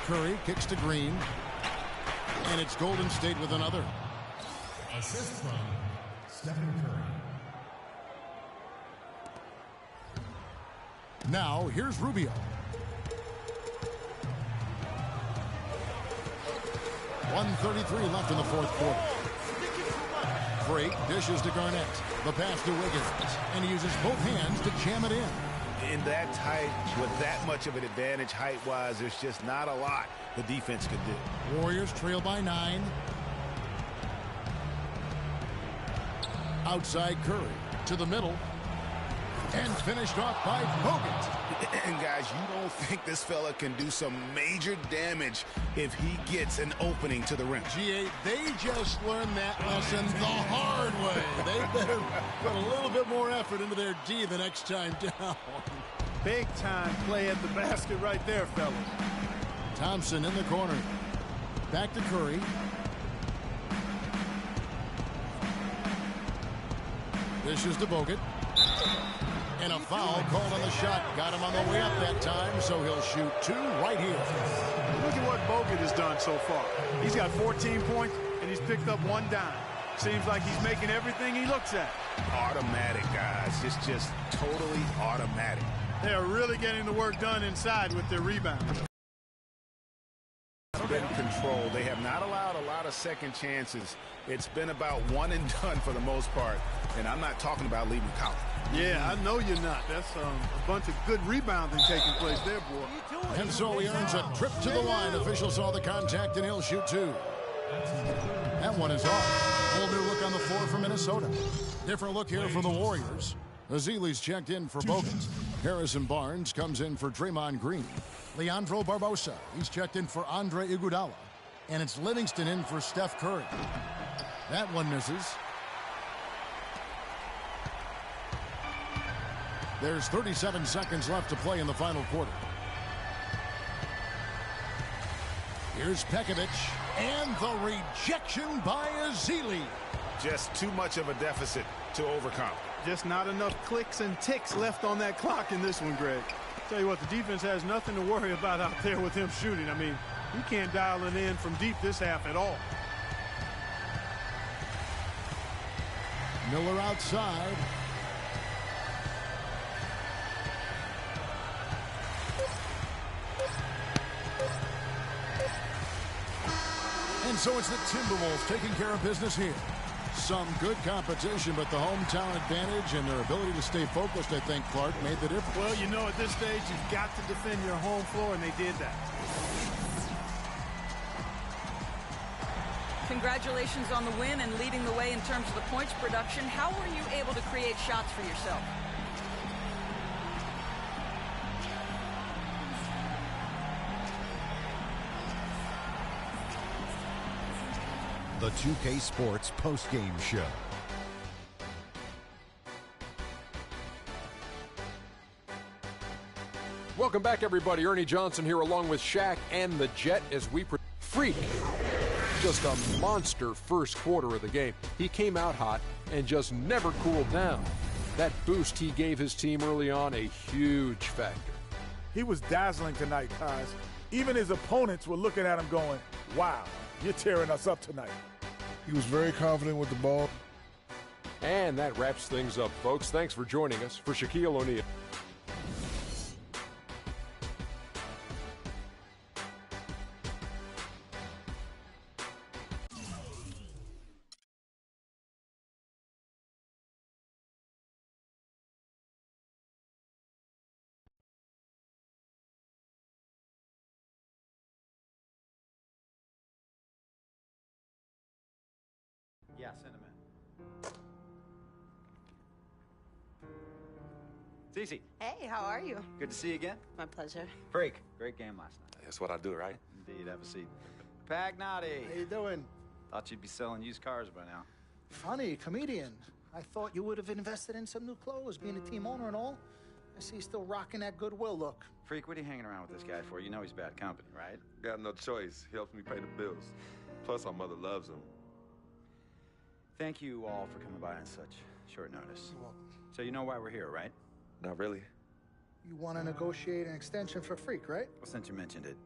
S2: Curry kicks to Green. And it's Golden State with another.
S7: Assist from Stephen Curry.
S2: Now, here's Rubio. 1:33 left in the fourth quarter. Freak dishes to Garnett. The pass to Wiggins. And he uses both hands to jam it in.
S3: In that tight, with that much of an advantage height-wise, there's just not a lot the defense could do.
S2: Warriors trail by 9. Outside Curry to the middle. And finished off by Bogut.
S3: And guys, you don't think this fella can do some major damage if he gets an opening to the rim.
S2: G8, they just learned that lesson the hard way. They better put a little bit more effort into their D the next time down.
S4: Big time play at the basket right there, fellas.
S2: Thompson in the corner. Back to Curry. Dishes to Bogut. And a foul called on the shot. Got him on the way up that time, so he'll shoot 2 right here.
S4: Look at what Bogut has done so far. He's got 14 points, and he's picked up 1 dime. Seems like he's making everything he looks at.
S3: Automatic, guys. It's just totally automatic.
S4: They are really getting the work done inside with their rebound.
S3: Been controlled. They have not allowed a lot of second chances. It's been about one and done for the most part, and I'm not talking about leaving college.
S4: Yeah, I know you're not. That's a bunch of good rebounding taking place there, boy.
S2: And so he earns a trip to the line. Official saw the contact, and he'll shoot 2. That one is off. Whole new look on the floor for Minnesota. Different look here for the Warriors. Azili's checked in for Bogut. Harrison Barnes comes in for Draymond Green. Leandro Barbosa, he's checked in for Andre Iguodala. And it's Livingston in for Steph Curry. That one misses. There's 37 seconds left to play in the final quarter. Here's Pekovic, and the rejection by Azili.
S3: Just too much of a deficit to overcome.
S4: Just not enough clicks and ticks left on that clock in this one, Greg. Tell you what, the defense has nothing to worry about out there with him shooting. I mean, he can't dial it in from deep this half at all.
S2: Miller outside. And so it's the Timberwolves taking care of business here. Some good competition, but the hometown advantage and their ability to stay focused, I think, Clark, made the difference.
S4: Well, you know, at this stage, you've got to defend your home floor, and they did that.
S5: Congratulations on the win and leading the way in terms of the points production. How were you able to create shots for yourself?
S7: The 2K Sports postgame show.
S8: Welcome back, everybody. Ernie Johnson here along with Shaq and the Jet as we Freak. Just a monster first quarter of the game. He came out hot and just never cooled down. That boost he gave his team early on, a huge factor.
S9: He was dazzling tonight, guys. Even his opponents were looking at him going, wow, you're tearing us up tonight.
S10: He was very confident with the ball.
S8: And that wraps things up, folks. Thanks for joining us. For Shaquille O'Neal.
S6: Yeah, send him in. Cece.
S11: Hey, how are you?
S6: Good to see you again.
S11: My pleasure.
S6: Freak. Great game last night.
S12: That's what I do, right?
S6: Indeed. Have a seat. Pagnotti.
S13: How you doing?
S6: Thought you'd be selling used cars by now.
S13: Funny, comedian. I thought you would have invested in some new clothes, being a team owner and all.
S11: I see he's still rocking that Goodwill look.
S12: Freak, what are you hanging around with this guy for? You know he's bad company, right?
S13: Got no choice. He helps me pay the bills. Plus, our mother loves him.
S12: Thank you all for coming by on such short notice.
S11: You're welcome.
S12: So you know why we're here, right?
S13: Not really.
S11: You want to negotiate an extension for Freak, right?
S12: Well, since you mentioned it,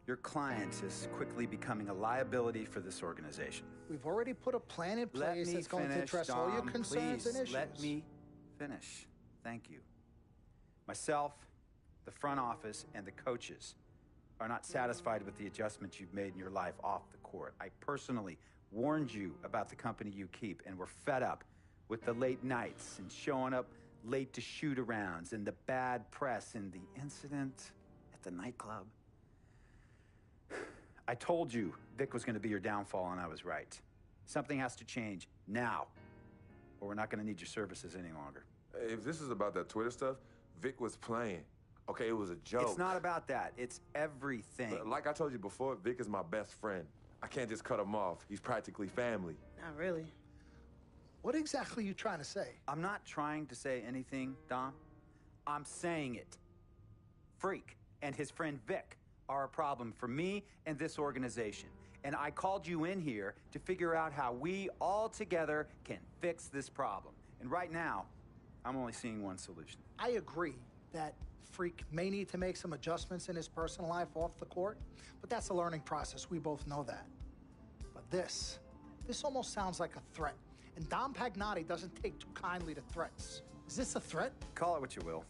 S12: your client is quickly becoming a liability for this organization.
S11: We've already put a plan in place that's going to address all your concerns and issues.
S12: Let me finish. Thank you. Myself, the front office, and the coaches are not satisfied with the adjustments you've made in your life off the court. I personally warned you about the company you keep, and we're fed up with the late nights and showing up late to shoot-arounds and the bad press and the incident at the nightclub. I told you Vic was going to be your downfall, and I was right. Something has to change now, or we're not going to need your services any longer.
S13: If this is about that Twitter stuff, Vic was playing. Okay, it was a joke.
S12: It's not about that. It's everything.
S13: But like I told you before, Vic is my best friend. I can't just cut him off. He's practically family.
S11: Not really. What exactly are you trying to say?
S12: I'm not trying to say anything, Dom. I'm saying it. Freak and his friend Vic are a problem for me and this organization. And I called you in here to figure out how we all together can fix this problem. And right now, I'm only seeing one solution.
S11: I agree that Freak may need to make some adjustments in his personal life off the court, but that's a learning process. We both know that. But this almost sounds like a threat. And Dom Pagnotti doesn't take too kindly to threats. Is this a threat?
S12: Call it what you will.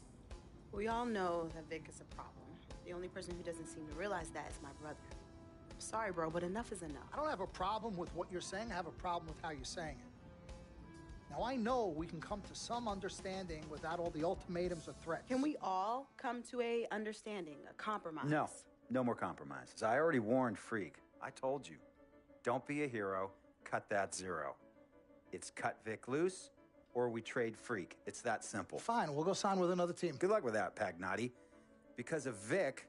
S14: We all know that Vic is a problem. The only person who doesn't seem to realize that is my brother. I'm sorry, bro, but enough is enough.
S11: I don't have a problem with what you're saying. I have a problem with how you're saying it. Now, I know we can come to some understanding without all the ultimatums or threats.
S14: Can we all come to a understanding, a compromise?
S12: No, no more compromises. I already warned Freak. I told you. Don't be a hero. Cut that zero. It's cut Vic loose, or we trade Freak. It's that simple.
S11: Fine, we'll go sign with another team.
S12: Good luck with that, Pagnotti. Because of Vic,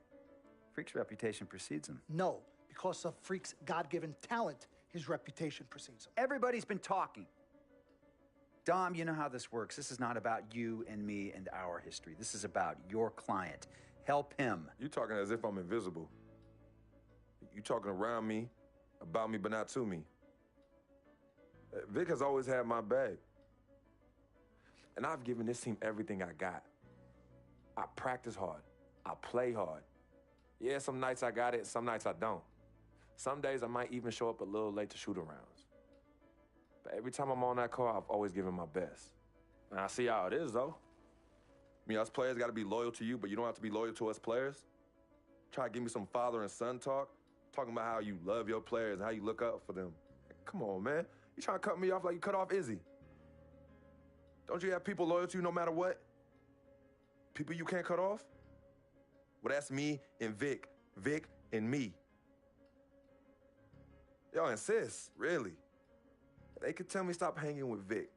S12: Freak's reputation precedes him.
S11: No, because of Freak's God-given talent, his reputation precedes him.
S12: Everybody's been talking. Dom, you know how this works. This is not about you and me and our history. This is about your client. Help him.
S13: You talking as if I'm invisible. You talking around me, about me, but not to me. Vic has always had my back. And I've given this team everything I got. I practice hard. I play hard. Yeah, some nights I got it, some nights I don't. Some days I might even show up a little late to shoot-arounds. But every time I'm on that court, I've always given my best. And I see how it is, though. I mean, us players got to be loyal to you, but you don't have to be loyal to us players. Try to give me some father and son talk, talking about how you love your players and how you look up for them. Come on, man. You trying to cut me off like you cut off Izzy. Don't you have people loyal to you no matter what? People you can't cut off? Well, that's me and Vic. Vic and me. Y'all insist, really. They could tell me stop hanging with Vic.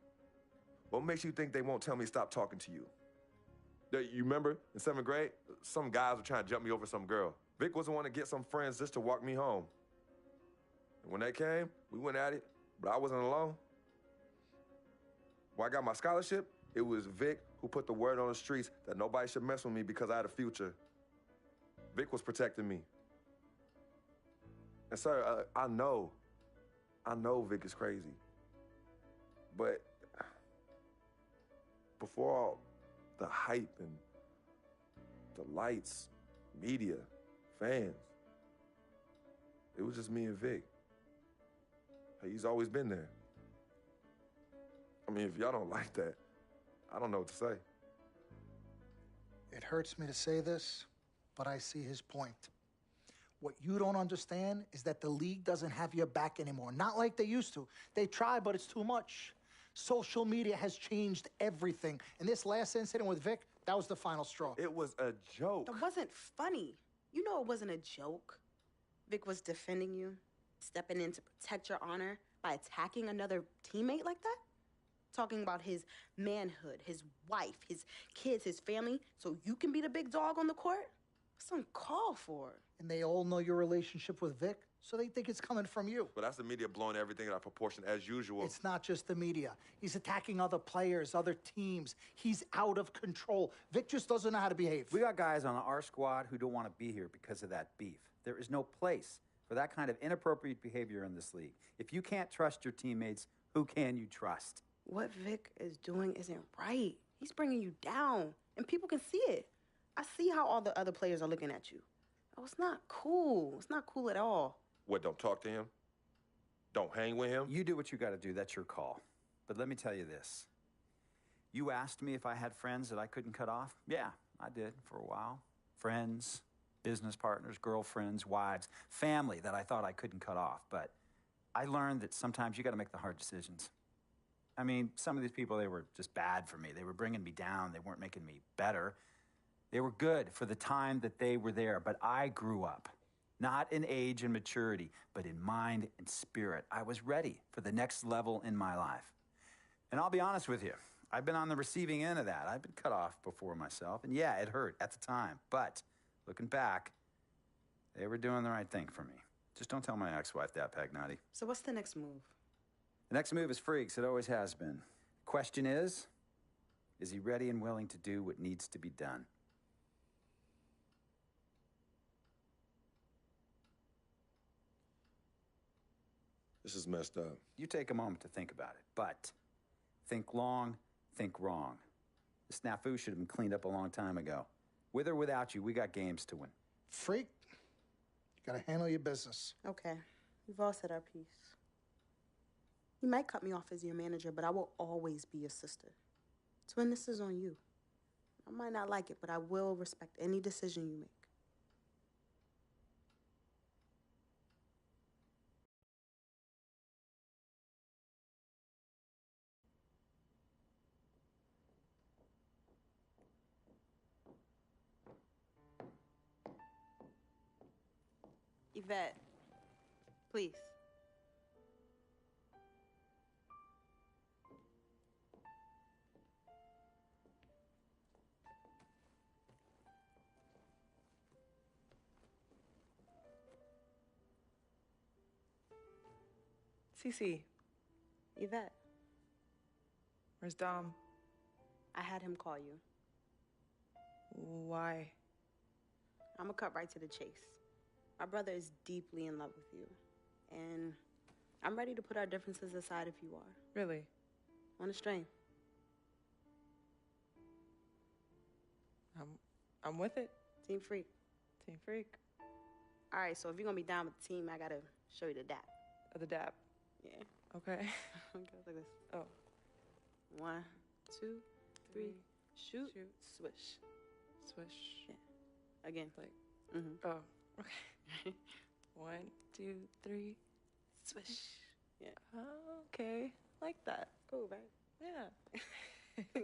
S13: What makes you think they won't tell me stop talking to you? You remember in 7th grade, some guys were trying to jump me over some girl. Vic was the one to get some friends just to walk me home. And when they came, we went at it, but I wasn't alone. When I got my scholarship, it was Vic who put the word on the streets that nobody should mess with me because I had a future. Vic was protecting me. And sir, I know Vic is crazy. But before all the hype and the lights, media, fans, it was just me and Vic. He's always been there. I mean, if y'all don't like that, I don't know what to say.
S11: It hurts me to say this, but I see his point. What you don't understand is that the league doesn't have your back anymore. Not like they used to. They try, but it's too much. Social media has changed everything. And this last incident with Vic, that was the final straw.
S13: It was a joke.
S14: That wasn't funny. You know it wasn't a joke. Vic was defending you, stepping in to protect your honor by attacking another teammate like that? Talking about his manhood, his wife, his kids, his family, so you can be the big dog on the court? That's uncalled for.
S11: And they all know your relationship with Vic? So they think it's coming from you.
S13: But that's the media blowing everything out of proportion as usual.
S11: It's not just the media. He's attacking other players, other teams. He's out of control. Vic just doesn't know how to behave.
S12: We got guys on our squad who don't want to be here because of that beef. There is no place for that kind of inappropriate behavior in this league. If you can't trust your teammates, who can you trust?
S14: What Vic is doing isn't right. He's bringing you down, and people can see it. I see how all the other players are looking at you. Oh, it's not cool. It's not cool at all.
S13: What, don't talk to him? Don't hang with him?
S12: You do what you got to do. That's your call. But let me tell you this. You asked me if I had friends that I couldn't cut off? Yeah, I did for a while. Friends, business partners, girlfriends, wives, family that I thought I couldn't cut off. But I learned that sometimes you got to make the hard decisions. I mean, some of these people, they were just bad for me. They were bringing me down. They weren't making me better. They were good for the time that they were there. But I grew up. Not in age and maturity, but in mind and spirit. I was ready for the next level in my life. And I'll be honest with you, I've been on the receiving end of that. I've been cut off before myself, and yeah, it hurt at the time. But looking back, they were doing the right thing for me. Just don't tell my ex-wife that, Pagnotti.
S14: So what's the next move?
S12: The next move is Freaks. It always has been. Question is he ready and willing to do what needs to be done?
S13: This is messed up.
S12: You take a moment to think about it, but think long, think wrong. The snafu should have been cleaned up a long time ago. With or without you, we got games to win.
S11: Freak, you gotta handle your business.
S14: Okay, we've all said our piece. You might cut me off as your manager, but I will always be your sister. Twin, this is on you. I might not like it, but I will respect any decision you make. Yvette, please.
S15: Cece.
S14: Yvette.
S15: Where's Dom?
S14: I had him call you.
S15: Why?
S14: I'm gonna cut right to the chase. My brother is deeply in love with you, and I'm ready to put our differences aside if you are.
S15: Really?
S14: On a string.
S15: I'm with it.
S14: Team Freak.
S15: Team Freak.
S14: All right, so if you're gonna be down with the team, I gotta show you the dap.
S15: Oh, the dap.
S14: Yeah.
S15: Okay.
S14: Okay, like this.
S15: Oh.
S14: 1, 2, 3, shoot, swish.
S15: Swish.
S14: Yeah. Again.
S15: Like.
S14: Mm-hmm.
S15: Oh. Okay. 1, 2, 3, swish.
S14: Yeah.
S15: Oh, okay. Like that.
S14: Cool, right?
S15: Yeah.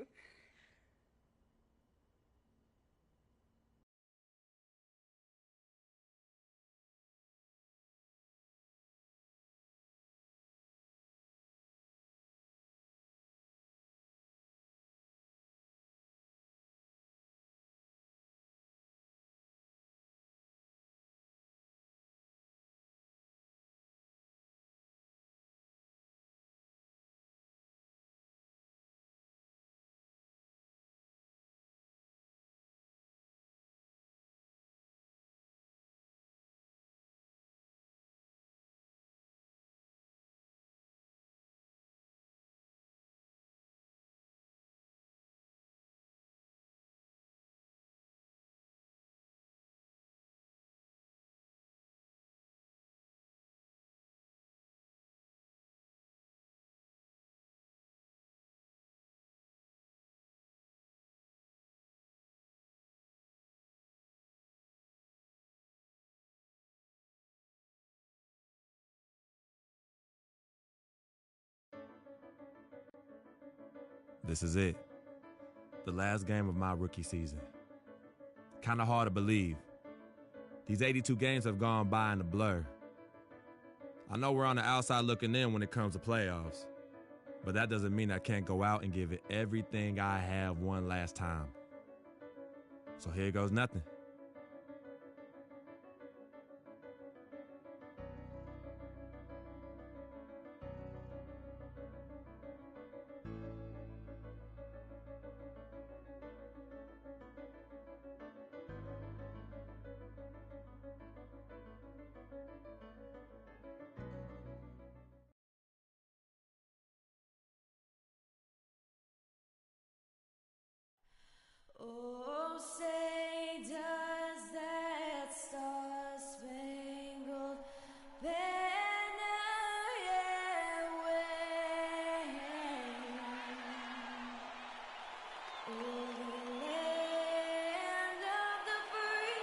S1: This is it. The last game of my rookie season. Kind of hard to believe. These 82 games have gone by in a blur. I know we're on the outside looking in when it comes to playoffs, but that doesn't mean I can't go out and give it everything I have one last time. So here goes nothing.
S16: Oh, say does that star-spangled banner yet wave o'er the land of the free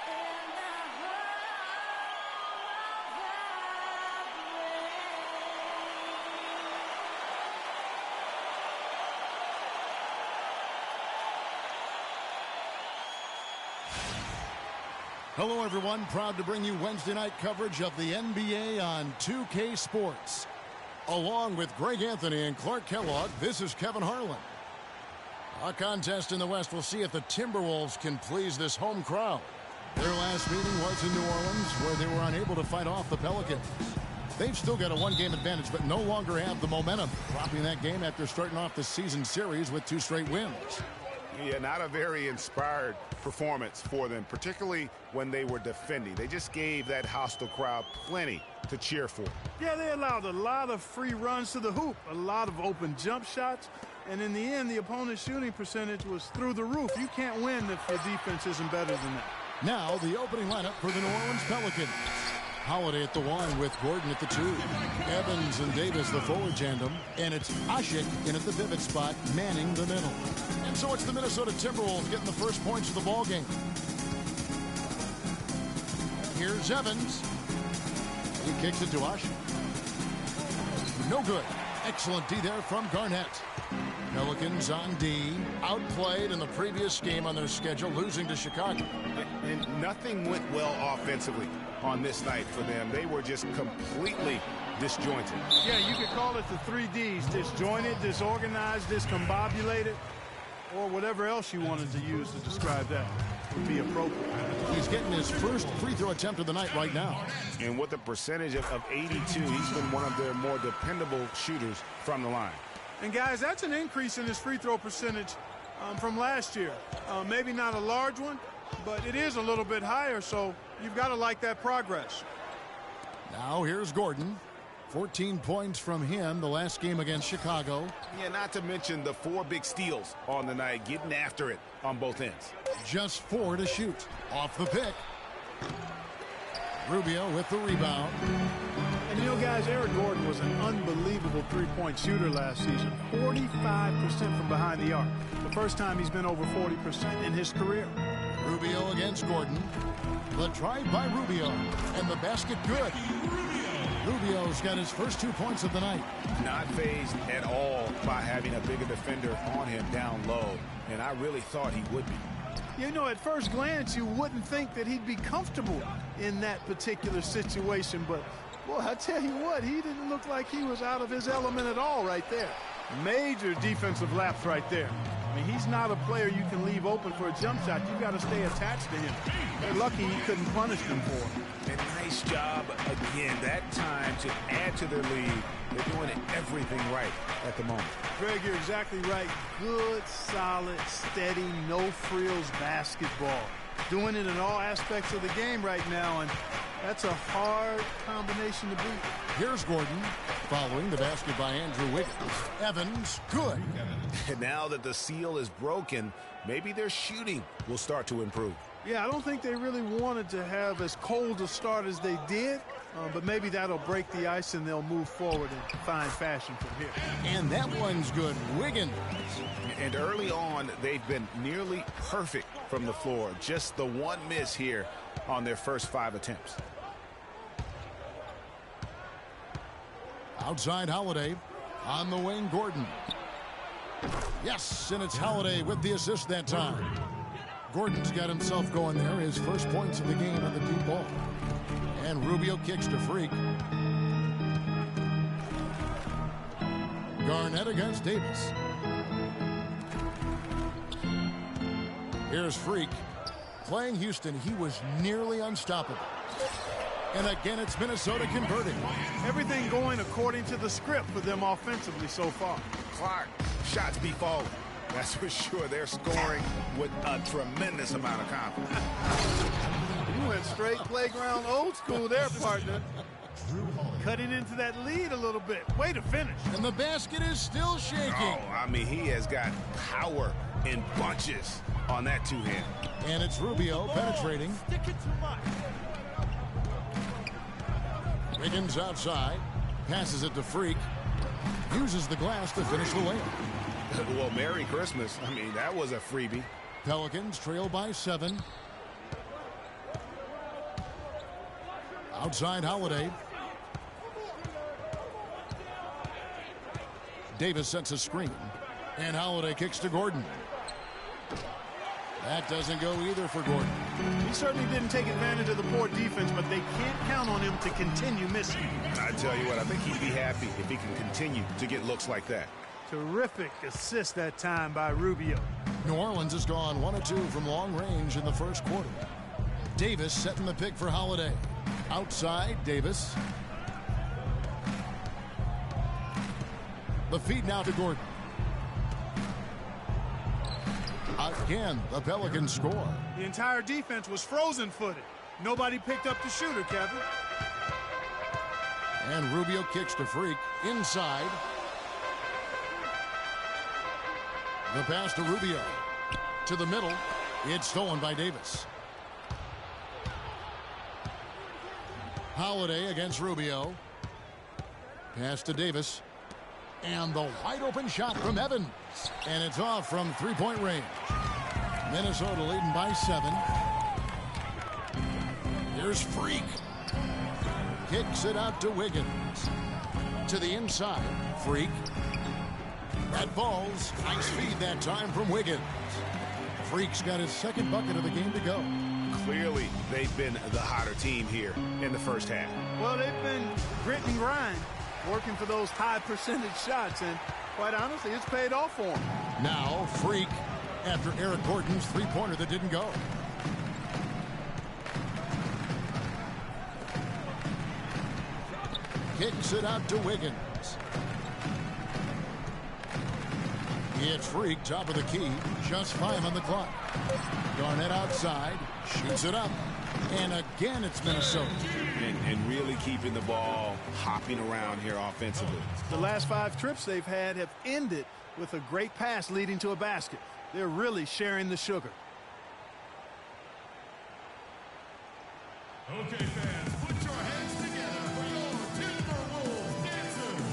S16: and the home of the
S2: Hello, everyone. Proud to bring you Wednesday night coverage of the NBA on 2K Sports. Along with Greg Anthony and Clark Kellogg, this is Kevin Harlan. A contest in the West will see if the Timberwolves can please this home crowd. Their last meeting was in New Orleans, where they were unable to fight off the Pelicans. They've still got a one-game advantage, but no longer have the momentum, dropping that game after starting off the season series with 2 straight wins.
S3: Yeah, not a very inspired performance for them, particularly when they were defending. They just gave that hostile crowd plenty to cheer for.
S4: Yeah, they allowed a lot of free runs to the hoop, a lot of open jump shots, and in the end, the opponent's shooting percentage was through the roof. You can't win if your defense isn't better than that.
S2: Now, the opening lineup for the New Orleans Pelicans. Holiday at the 1 with Gordon at the 2. Evans and Davis the forward tandem. And it's Asik in at the pivot spot, manning the middle. And so it's the Minnesota Timberwolves getting the first points of the ball game. Here's Evans. He kicks it to Asik. No good. Excellent D there from Garnett. Pelicans on D, outplayed in the previous game on their schedule, losing to Chicago.
S3: And nothing went well offensively on this night for them. They were just completely disjointed.
S4: Yeah, you could call it the 3 Ds, disjointed, disorganized, discombobulated, or whatever else you wanted to use to describe that would be appropriate.
S2: He's getting his first free throw attempt of the night right now.
S3: And with a percentage of 82, he's been one of their more dependable shooters from the line.
S4: And guys, that's an increase in his free throw percentage from last year. Maybe not a large one, but it is a little bit higher, so you've got to like that progress.
S2: Now here's Gordon. 14 points from him the last game against Chicago.
S3: Yeah, not to mention the 4 big steals on the night, getting after it on both ends.
S2: Just 4 to shoot. Off the pick. Rubio with the rebound.
S4: And you know, guys, Eric Gordon was an unbelievable three-point shooter last season. 45% from behind the arc. The first time he's been over 40% in his career.
S2: Rubio against Gordon. The drive by Rubio. And the basket good. Rubio's got his first 2 points of the night.
S3: Not fazed at all by having a bigger defender on him down low. And I really thought he would be.
S4: You know, at first glance, you wouldn't think that he'd be comfortable in that particular situation. But, boy, I tell you what, he didn't look like he was out of his element at all right there. Major defensive lapse right there. I mean, he's not a player you can leave open for a jump shot. You've got to stay attached to him. They're lucky he couldn't punish them for it.
S3: And nice job again that time to add to their lead. They're doing everything right at the moment.
S4: Greg, you're exactly right. Good, solid, steady, no-frills basketball. Doing it in all aspects of the game right now, and that's a hard combination to beat.
S2: Here's Gordon, following the basket by Andrew Wiggins. Evans, good.
S3: And now that the seal is broken, maybe their shooting will start to improve.
S4: Yeah, I don't think they really wanted to have as cold a start as they did, but maybe that'll break the ice and they'll move forward in fine fashion from here.
S2: And that one's good. Wiggins.
S3: And early on, they've been nearly perfect from the floor. Just the one miss here on their first 5 attempts.
S2: Outside Holiday. On the wing, Gordon. Yes, and it's Holiday with the assist that time. Gordon's got himself going there. His first points of the game on the deep ball. And Rubio kicks to Freak. Garnett against Davis. Here's Freak. Playing Houston, he was nearly unstoppable. And again, it's Minnesota converting.
S4: Everything going according to the script for them offensively so far.
S3: Clark, shots be falling. That's for sure. They're scoring with a tremendous amount of confidence.
S4: You went straight playground old school there, partner. Cutting into that lead a little bit. Way to finish.
S2: And the basket is still shaking.
S3: Oh, I mean, he has got power in bunches on that two-hand.
S2: And it's Rubio penetrating. Wiggins outside. Passes it to Freak. Uses the glass to finish the layup.
S3: Well, Merry Christmas. I mean, that was a freebie.
S2: Pelicans trail by 7. Outside Holiday. Davis sets a screen. And Holiday kicks to Gordon. That doesn't go either for Gordon.
S4: He certainly didn't take advantage of the poor defense, but they can't count on him to continue missing.
S3: I tell you what, I think he'd be happy if he can continue to get looks like that.
S4: Terrific assist that time by Rubio.
S2: New Orleans has gone 1 of 2 from long range in the first quarter. Davis setting the pick for Holiday. Outside, Davis. The feed now to Gordon. Again, the Pelicans score.
S4: The entire defense was frozen-footed. Nobody picked up the shooter, Kevin.
S2: And Rubio kicks to Freak. Inside. The pass to Rubio. To the middle. It's stolen by Davis. Holiday against Rubio. Pass to Davis. And the wide open shot from Evans. And it's off from three-point range. Minnesota leading by 7. Here's Freak. Kicks it out to Wiggins. To the inside. Freak. That falls. Nice feed that time from Wiggins. Freak's got his second bucket of the game to go.
S3: Clearly, they've been the hotter team here in the first half.
S4: Well, they've been grit and grind, working for those high percentage shots, and quite honestly, it's paid off for them.
S2: Now, Freak, after Eric Gordon's three-pointer that didn't go. Kicks it out to Wiggins. It's Freak, top of the key, just 5 on the clock. Garnett outside, shoots it up, and again it's Minnesota.
S3: And really keeping the ball hopping around here offensively.
S4: The last 5 trips they've had have ended with a great pass leading to a basket. They're really sharing the sugar.
S7: Okay, fans, put your hands together for your Timberwolves dancers.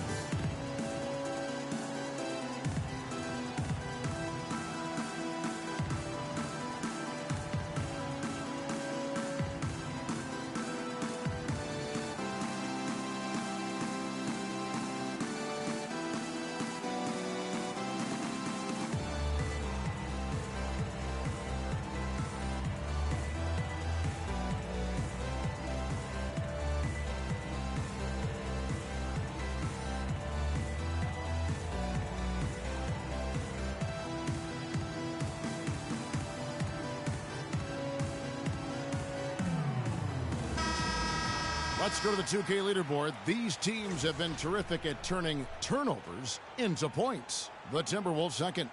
S2: Let's go to the 2K leaderboard. These teams have been terrific at turning turnovers into points. The Timberwolves second.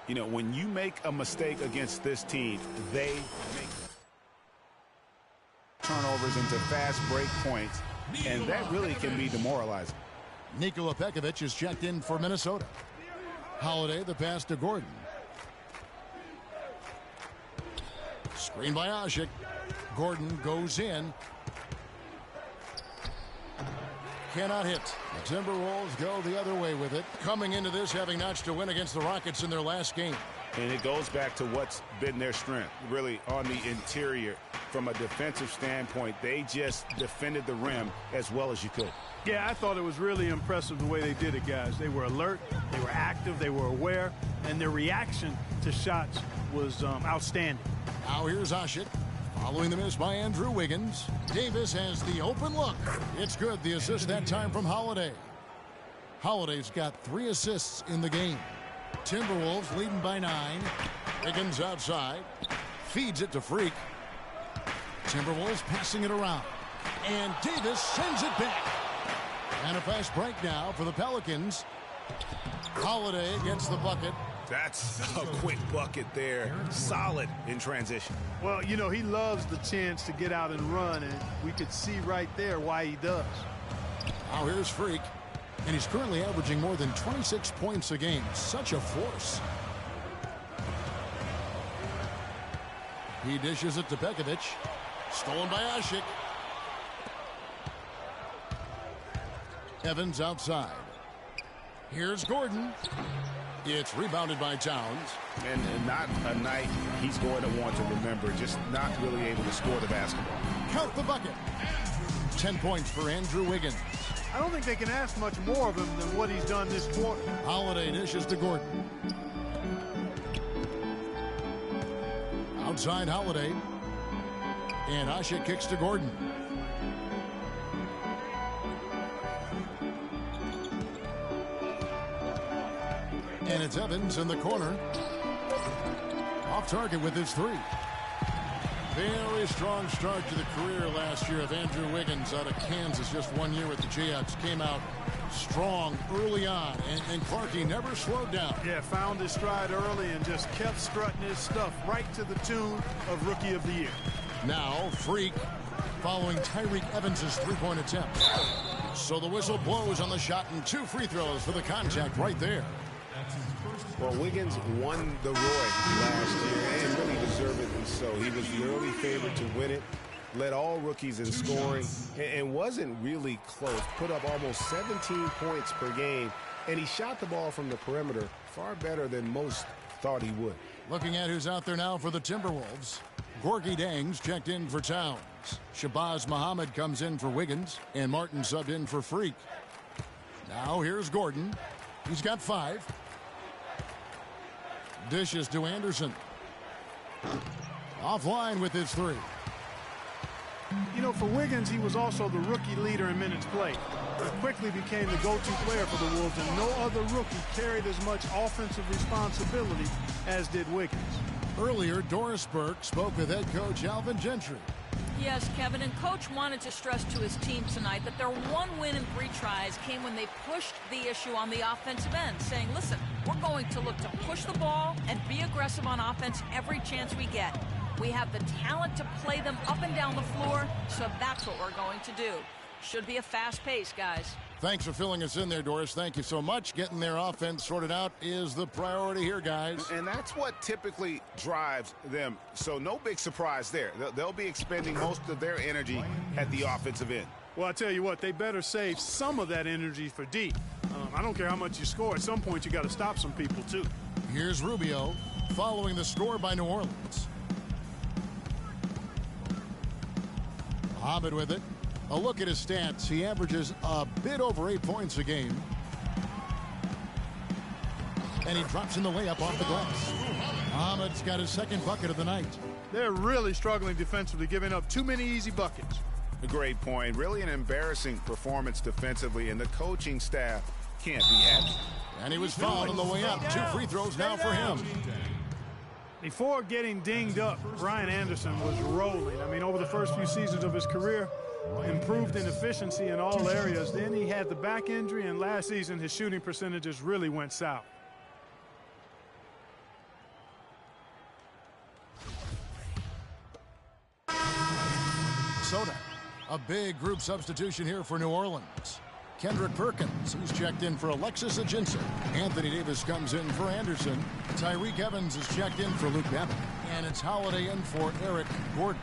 S3: You know, when you make a mistake against this team, they make turnovers into fast break points, and that really can be demoralizing.
S2: Nikola Pekovic is checked in for Minnesota. Holiday, the pass to Gordon. Screen by Asik. Gordon goes in. Cannot hit. The Timberwolves go the other way with it. Coming into this, having notched a win against the Rockets in their last game.
S3: And it goes back to what's been their strength, really, on the interior. From a defensive standpoint, they just defended the rim as well as you could.
S4: Yeah, I thought it was really impressive the way they did it, guys. They were alert, they were active, they were aware, and their reaction to shots was outstanding.
S2: Now here's Asik. Following the miss by Andrew Wiggins. Davis has the open look. It's good. The assist that time from Holiday. Holiday's got 3 assists in the game. Timberwolves leading by 9. Wiggins outside. Feeds it to Freak. Timberwolves passing it around. And Davis sends it back. And a fast break now for the Pelicans. Holiday gets the bucket.
S3: That's a quick bucket there. Solid in transition.
S4: Well, you know, he loves the chance to get out and run, and we could see right there why he does.
S2: Now here's Freak, and he's currently averaging more than 26 points a game. Such a force. He dishes it to Pekovic. Stolen by Asik. Evans outside. Here's Gordon. It's rebounded by Towns.
S3: And not a night he's going to want to remember, just not really able to score the basketball.
S2: Count the bucket. 10 points for Andrew Wiggins.
S4: I don't think they can ask much more of him than what he's done this quarter.
S2: Holiday dishes to Gordon. Outside Holiday. And Asik kicks to Gordon. And it's Evans in the corner. Off target with his three. Very strong start to the career last year of Andrew Wiggins out of Kansas. Just 1 year with the Jayhawks. Came out strong early on. And Clarkie never slowed down.
S4: Yeah, found his stride early and just kept strutting his stuff right to the tune of Rookie of the Year.
S2: Now, Freak following Tyreke Evans' three-point attempt. So the whistle blows on the shot and 2 free throws for the contact right there.
S3: Well, Wiggins won the Roy last year and really deservedly so. He was the early favorite to win it, led all rookies in scoring, and wasn't really close. Put up almost 17 points per game, and he shot the ball from the perimeter far better than most thought he would.
S2: Looking at who's out there now for the Timberwolves. Gorgui Dieng's checked in for Towns. Shabazz Muhammad comes in for Wiggins, and Martin subbed in for Freak. Now here's Gordon. He's got 5. Dishes to Anderson. Offline with his 3.
S4: You know, for Wiggins, he was also the rookie leader in minutes played. He quickly became the go-to player for the Wolves, and no other rookie carried as much offensive responsibility as did Wiggins.
S2: Earlier, Doris Burke spoke with head coach Alvin Gentry.
S5: Yes, Kevin, and Coach wanted to stress to his team tonight that their 1 win in 3 tries came when they pushed the issue on the offensive end, saying, listen, we're going to look to push the ball and be aggressive on offense every chance we get. We have the talent to play them up and down the floor, so that's what we're going to do. Should be a fast pace, guys.
S2: Thanks for filling us in there, Doris. Thank you so much. Getting their offense sorted out is the priority here, guys.
S3: And that's what typically drives them. So no big surprise there. They'll be expending most of their energy at the offensive end.
S4: Well, I tell you what, they better save some of that energy for D. I don't care how much you score. At some point, you got to stop some people, too.
S2: Here's Rubio following the score by New Orleans. Muhammad with it. A look at his stats. He averages a bit over 8 points a game. And he drops in the layup off the glass. Muhammad's got his 2nd bucket of the night.
S4: They're really struggling defensively, giving up too many easy buckets.
S3: A great point. Really an embarrassing performance defensively, and the coaching staff can't be happy.
S2: And he was fouled on the way up. 2 free throws now for him.
S4: Before getting dinged up, Brian Anderson was rolling. I mean, over the first few seasons of his career, improved in efficiency in all areas. Then he had the back injury, and last season his shooting percentages really went south.
S2: Soda. A big group substitution here for New Orleans. Kendrick Perkins, he's checked in for Alexis Ajinça. Anthony Davis comes in for Anderson. Tyreke Evans is checked in for Luke Babbitt. And it's Holiday in for Eric Gordon.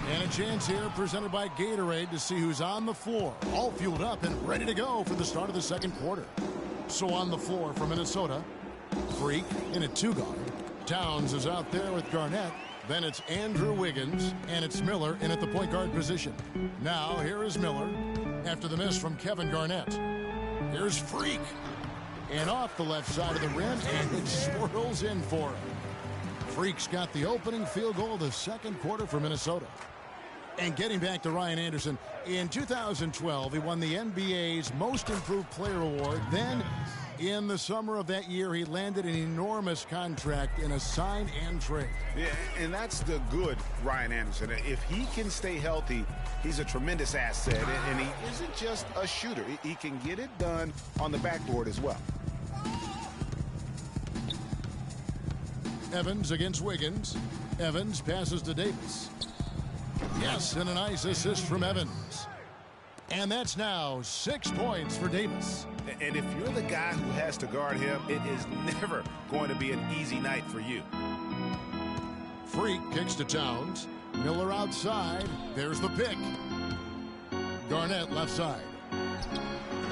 S2: And a chance here presented by Gatorade to see who's on the floor. All fueled up and ready to go for the start of the 2nd quarter. So on the floor for Minnesota, Freak in a 2-guard. Towns is out there with Garnett. Then it's Andrew Wiggins, and it's Miller in at the point guard position. Now here is Miller after the miss from Kevin Garnett. Here's Freak. And off the left side of the rim, and it swirls in for him. Freak's got the opening field goal of the 2nd quarter for Minnesota. And getting back to Ryan Anderson, in 2012, he won the NBA's Most Improved Player Award. Then, in the summer of that year, he landed an enormous contract in a sign and trade.
S3: Yeah, and that's the good Ryan Anderson. If he can stay healthy, he's a tremendous asset. And he isn't just a shooter. He can get it done on the backboard as well.
S2: Evans against Wiggins. Evans passes to Davis. Yes, and a nice assist from Evans. And that's now 6 points for Davis.
S3: And if you're the guy who has to guard him, it is never going to be an easy night for you.
S2: Freak kicks to Towns. Miller outside. There's the pick. Garnett left side.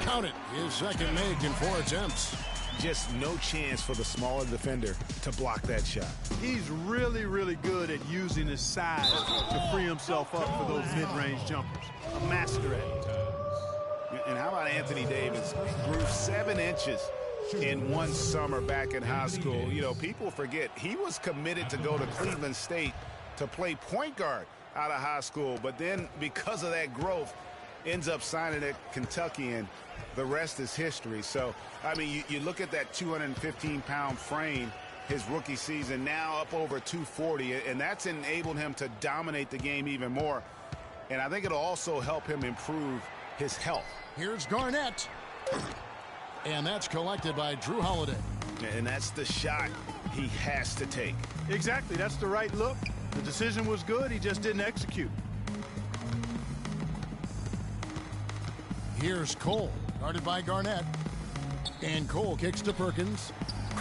S2: Count it. His second make in 4 attempts.
S3: Just no chance for the smaller defender to block that shot.
S4: He's really, really good at using his size to free himself up for those mid-range jumpers. A master at it.
S3: And how about Anthony Davis? He grew 7 inches in one summer back in high school. You know, people forget he was committed to go to Cleveland State to play point guard out of high school. But then because of that growth, ends up signing at Kentucky, and the rest is history. So, I mean, you look at that 215-pound frame his rookie season, now up over 240, and that's enabled him to dominate the game even more. And I think it'll also help him improve his health.
S2: Here's Garnett. And that's collected by Drew Holiday.
S3: And that's the shot he has to take.
S4: Exactly. That's the right look. The decision was good. He just didn't execute.
S2: Here's Cole, guarded by Garnett. And Cole kicks to Perkins.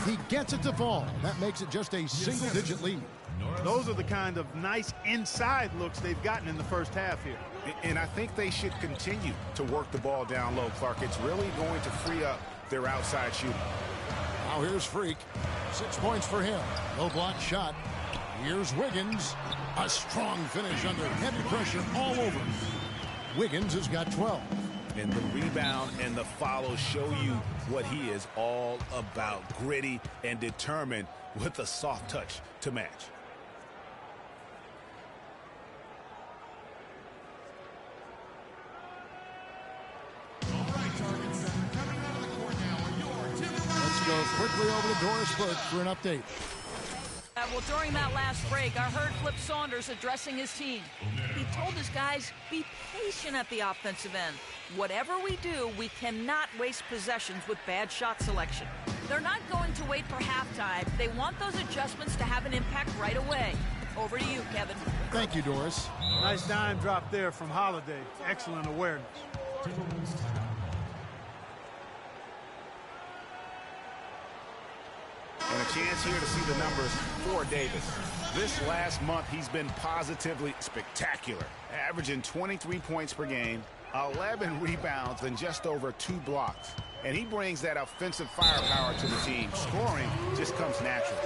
S2: He gets it to fall. That makes it just a single-digit lead.
S4: Those are the kind of nice inside looks they've gotten in the first half here.
S3: And I think they should continue to work the ball down low, Clark. It's really going to free up their outside shooting.
S2: Now here's Freak. 6 points for him. No block shot. Here's Wiggins. A strong finish under heavy pressure all over. Wiggins has got 12.
S3: And the rebound and the follow show you what he is all about. Gritty and determined with a soft touch to match.
S2: Let's go quickly over to Doris Burke for an update.
S5: Well, during that last break, I heard Flip Saunders addressing his team. He told his guys, be patient at the offensive end. Whatever we do, we cannot waste possessions with bad shot selection. They're not going to wait for halftime. They want those adjustments to have an impact right away. Over to you, Kevin.
S2: Thank you, Doris.
S4: Nice dime drop there from Holiday. Excellent awareness.
S3: And a chance here to see the numbers for Davis. This last month, he's been positively spectacular, averaging 23 points per game, 11 rebounds, and just over 2 blocks. And he brings that offensive firepower to the team. Scoring just comes natural.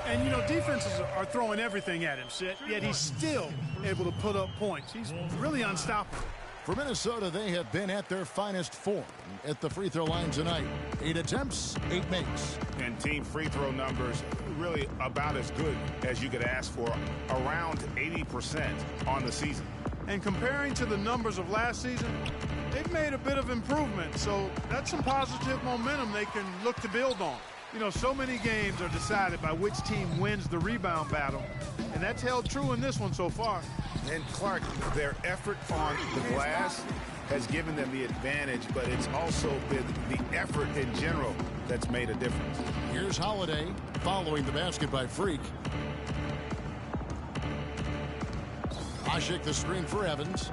S4: And, you know, defenses are throwing everything at him, Sid, yet he's still able to put up points. He's really unstoppable.
S2: For Minnesota, they have been at their finest form at the free throw line tonight. 8 attempts, 8 makes.
S3: And team free throw numbers really about as good as you could ask for, around 80% on the season.
S4: And comparing to the numbers of last season, they've made a bit of improvement. So that's some positive momentum they can look to build on. You know, so many games are decided by which team wins the rebound battle. And that's held true in this one so far.
S3: And Clark, their effort on the glass has given them the advantage, but it's also been the effort in general that's made a difference.
S2: Here's Holiday following the basket by Freak. Ashik the screen for Evans.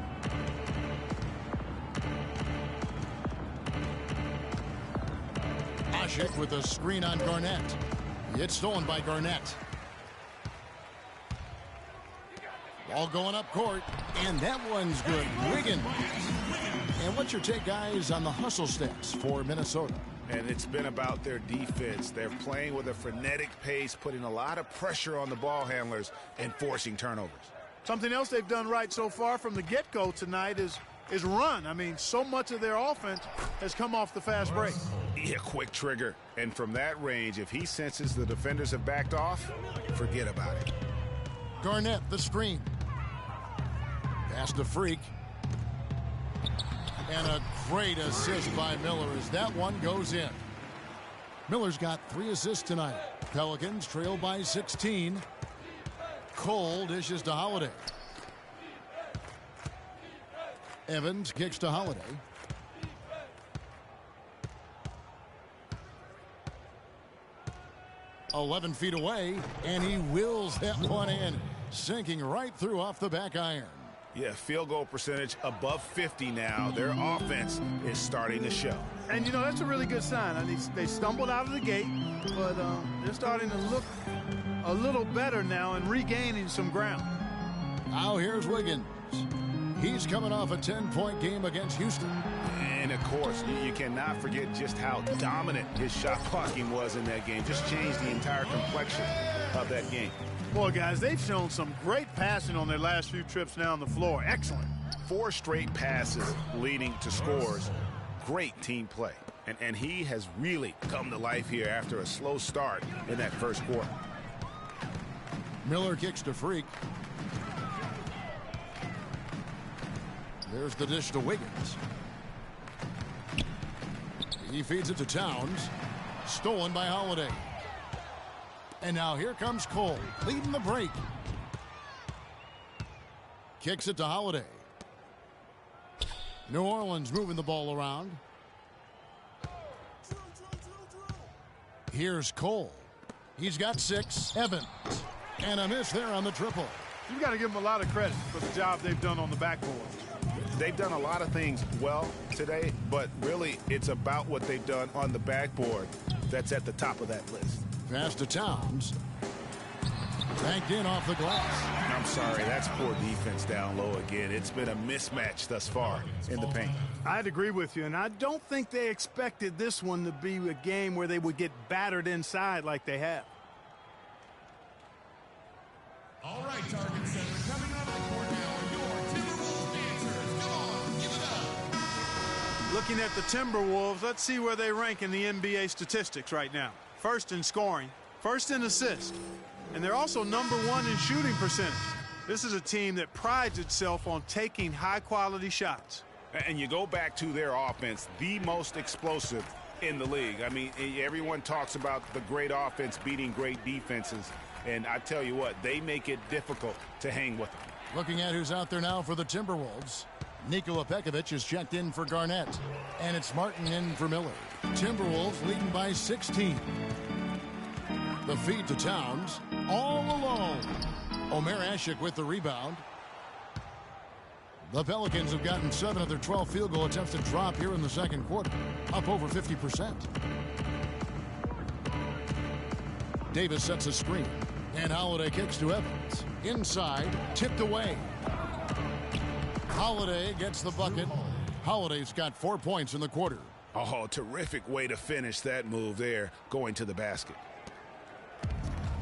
S2: Ashik with a screen on Garnett. It's stolen by Garnett. Ball going up court, and that one's good. Wiggins. And what's your take, guys, on the hustle stats for Minnesota?
S3: And it's been about their defense. They're playing with a frenetic pace, putting a lot of pressure on the ball handlers and forcing turnovers.
S4: Something else they've done right so far from the get-go tonight is run. I mean, so much of their offense has come off the fast break.
S3: Yeah, quick trigger. And from that range, if he senses the defenders have backed off, forget about it.
S2: Garnett, the screen. Pass to Freak. And a great assist by Miller as that one goes in. Miller's got 3 assists tonight. Pelicans trail by 16. Cole dishes to Holiday. Evans kicks to Holiday. 11 feet away, and he wills that one in, sinking right through off the back iron.
S3: Yeah, field goal percentage above 50 now. Their offense is starting to show.
S4: And, you know, that's a really good sign. I mean, they stumbled out of the gate, but they're starting to look a little better now and regaining some ground.
S2: Now here's Wiggins. He's coming off a 10-point game against Houston.
S3: And, of course, you cannot forget just how dominant his shot blocking was in that game. Just changed the entire complexion of that game.
S4: Boy, guys, they've shown some great passing on their last few trips down the floor. Excellent.
S3: 4 straight passes leading to scores. Great team play. And he has really come to life here after a slow start in that first quarter.
S2: Miller kicks to Freak. There's the dish to Wiggins. He feeds it to Towns. Stolen by Holiday. And now here comes Cole, leading the break. Kicks it to Holiday. New Orleans moving the ball around. Here's Cole. He's got 6. Evans. And a miss there on the triple.
S4: You've got to give them a lot of credit for the job they've done on the backboard.
S3: They've done a lot of things well today, but really it's about what they've done on the backboard that's at the top of that list.
S2: Pass to Towns. Banked in off the glass.
S3: I'm sorry, that's poor defense down low again. It's been a mismatch thus far in the paint.
S4: I'd agree with you, and I don't think they expected this one to be a game where they would get battered inside like they have.
S7: All right, target center, coming on the court now, your Timberwolves dancers. Come on, give it up.
S4: Looking at the Timberwolves, let's see where they rank in the NBA statistics right now. First in scoring, first in assists, and they're also #1 in shooting percentage. This is a team that prides itself on taking high-quality shots.
S3: And you go back to their offense, the most explosive in the league. I mean, everyone talks about the great offense beating great defenses. And I tell you what, they make it difficult to hang with them.
S2: Looking at who's out there now for the Timberwolves. Nikola Pekovic is checked in for Garnett. And it's Martin in for Miller. Timberwolves leading by 16. The feed to Towns. All alone. Omer Ashik with the rebound. The Pelicans have gotten 7 of their 12 field goal attempts to drop here in the second quarter. Up over 50%. Davis sets a screen. And Holiday kicks to Evans. Inside, tipped away. Holiday gets the bucket. Holiday's got 4 points in the quarter.
S3: Oh, terrific way to finish that move there, going to the basket.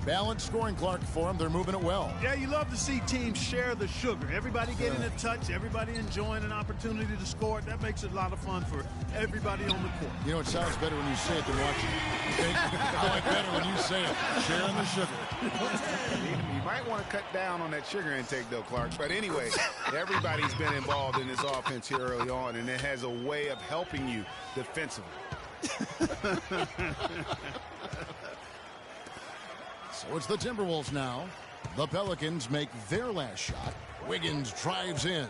S2: Balanced scoring, Clark, for them. They're moving it well.
S4: Yeah, you love to see teams share the sugar. Everybody getting a touch, everybody enjoying an opportunity to score. That makes it a lot of fun for everybody on the court.
S2: You know, it sounds better when you say it than watching it. Okay? I like better when you say it. Sharing the sugar.
S3: You might want to cut down on that sugar intake, though, Clark. But anyway, everybody's been involved in this offense here early on, and it has a way of helping you defensively.
S2: So it's the Timberwolves now. The Pelicans make their last shot. Wiggins drives in.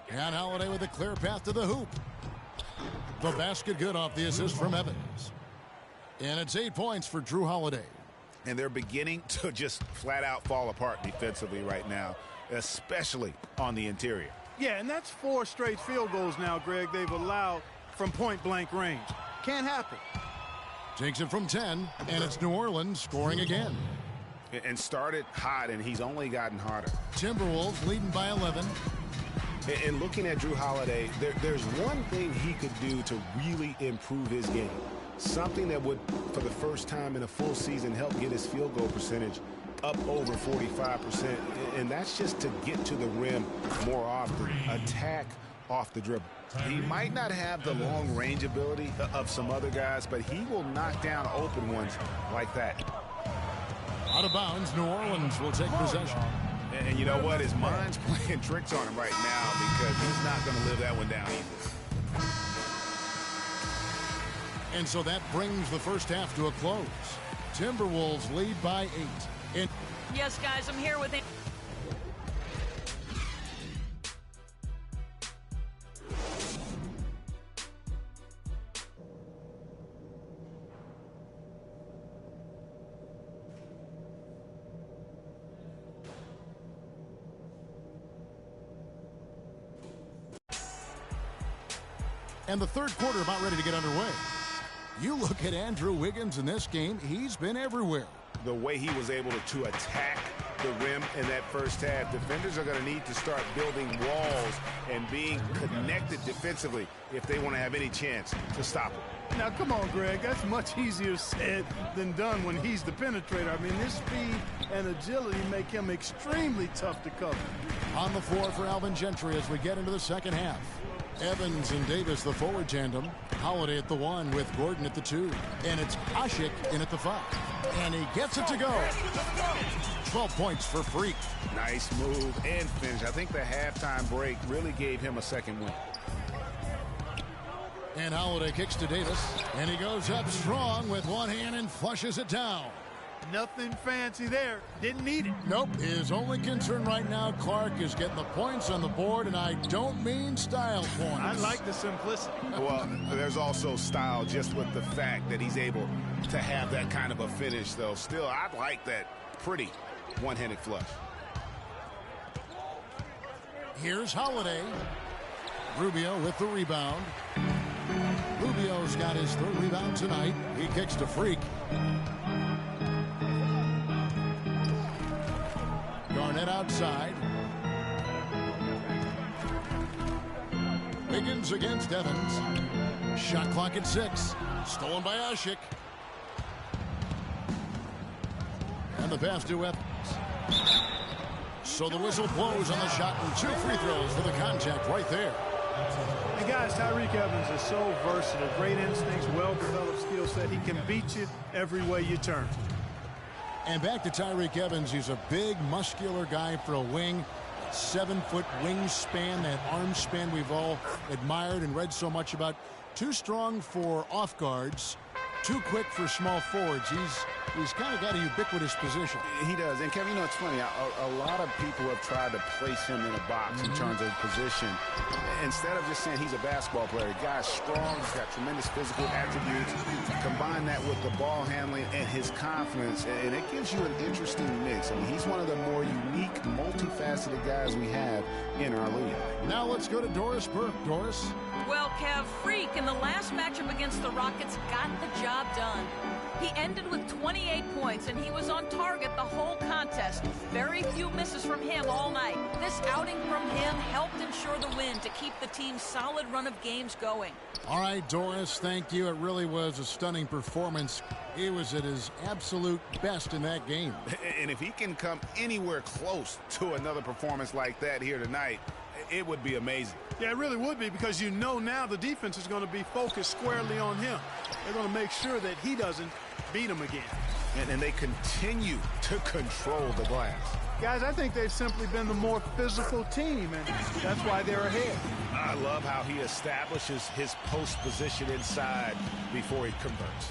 S2: And Holiday with a clear path to the hoop. The basket good off the assist from Evans. And it's 8 points for Drew Holiday.
S3: And they're beginning to just flat out fall apart defensively right now, especially on the interior.
S4: Yeah, and that's 4 straight field goals now, Greg, they've allowed from point-blank range. Can't happen.
S2: Takes it from 10, and it's New Orleans scoring again.
S3: And started hot, and he's only gotten harder.
S2: Timberwolves leading by 11.
S3: And looking at Drew Holiday, there's one thing he could do to really improve his game. Something that would, for the first time in a full season, help get his field goal percentage up over 45%. And that's just to get to the rim more often. Attack off the dribble. He might not have the long range ability of some other guys, but he will knock down open ones like that.
S2: Out of bounds, New Orleans will take possession.
S3: And you know what? His mind's playing tricks on him right now because he's not going to live that one down either.
S2: And so that brings the first half to a close. Timberwolves lead by 8.
S5: Yes, guys, I'm here with...
S2: And the third quarter about ready to get underway. You look at Andrew Wiggins in this game, he's been everywhere.
S3: The way he was able to attack the rim in that first half, defenders are going to need to start building walls and being connected defensively if they want to have any chance to stop him.
S4: Now, come on, Greg. That's much easier said than done when he's the penetrator. I mean, his speed and agility make him extremely tough to cover.
S2: On the floor for Alvin Gentry as we get into the second half. Evans and Davis, the forward tandem. Holiday at the 1 with Gordon at the 2. And it's Asik in at the 5. And he gets it to go. 12 points for Freak.
S3: Nice move and finish. I think the halftime break really gave him a second win.
S2: And Holiday kicks to Davis. And he goes up strong with one hand and flushes it down.
S4: Nothing fancy there. Didn't need it.
S2: Nope. His only concern right now, Clark, is getting the points on the board, and I don't mean style points.
S4: I like the simplicity.
S3: Well, there's also style just with the fact that he's able to have that kind of a finish, though. Still, I like that pretty one-handed flush.
S2: Here's Holiday. Rubio with the rebound. Rubio's got his third rebound tonight. He kicks to Freak. Garnett outside. Wiggins against Evans. Shot clock at 6. Stolen by Asik. And the pass to Evans. So the whistle blows on the shot and 2 free throws for the contact right there.
S4: And guys, Tyreke Evans is so versatile. Great instincts, well-developed skill set. He can beat you every way you turn.
S2: And back to Tyreke Evans. He's a big, muscular guy for a wing. 7-foot wingspan, that arm span we've all admired and read so much about. Too strong for off guards. Too quick for small forwards. He's kind of got a ubiquitous position.
S3: He does. And, Kevin, you know, it's funny. A lot of people have tried to place him in a box in terms of position. Instead of just saying he's a basketball player, the guy's strong. He's got tremendous physical attributes. Combine that with the ball handling and his confidence, and it gives you an interesting mix. I mean, he's one of the more unique, multifaceted guys we have in our league.
S2: Now let's go to Doris Burke. Doris?
S5: Well, Kev, Freak in the last matchup against the Rockets got the job done. He ended with 28 points, and he was on target the whole contest. Very few misses from him all night. This outing from him helped ensure the win to keep the team's solid run of games going.
S2: All right, Doris, thank you. It really was a stunning performance. He was at his absolute best in that game.
S3: And if he can come anywhere close to another performance like that here tonight, it would be amazing.
S4: Yeah, it really would be, because you know now the defense is going to be focused squarely on him. They're going to make sure that he doesn't beat him again.
S3: And they continue to control the glass.
S4: Guys, I think they've simply been the more physical team, and that's why they're ahead.
S3: I love how he establishes his post position inside before he converts.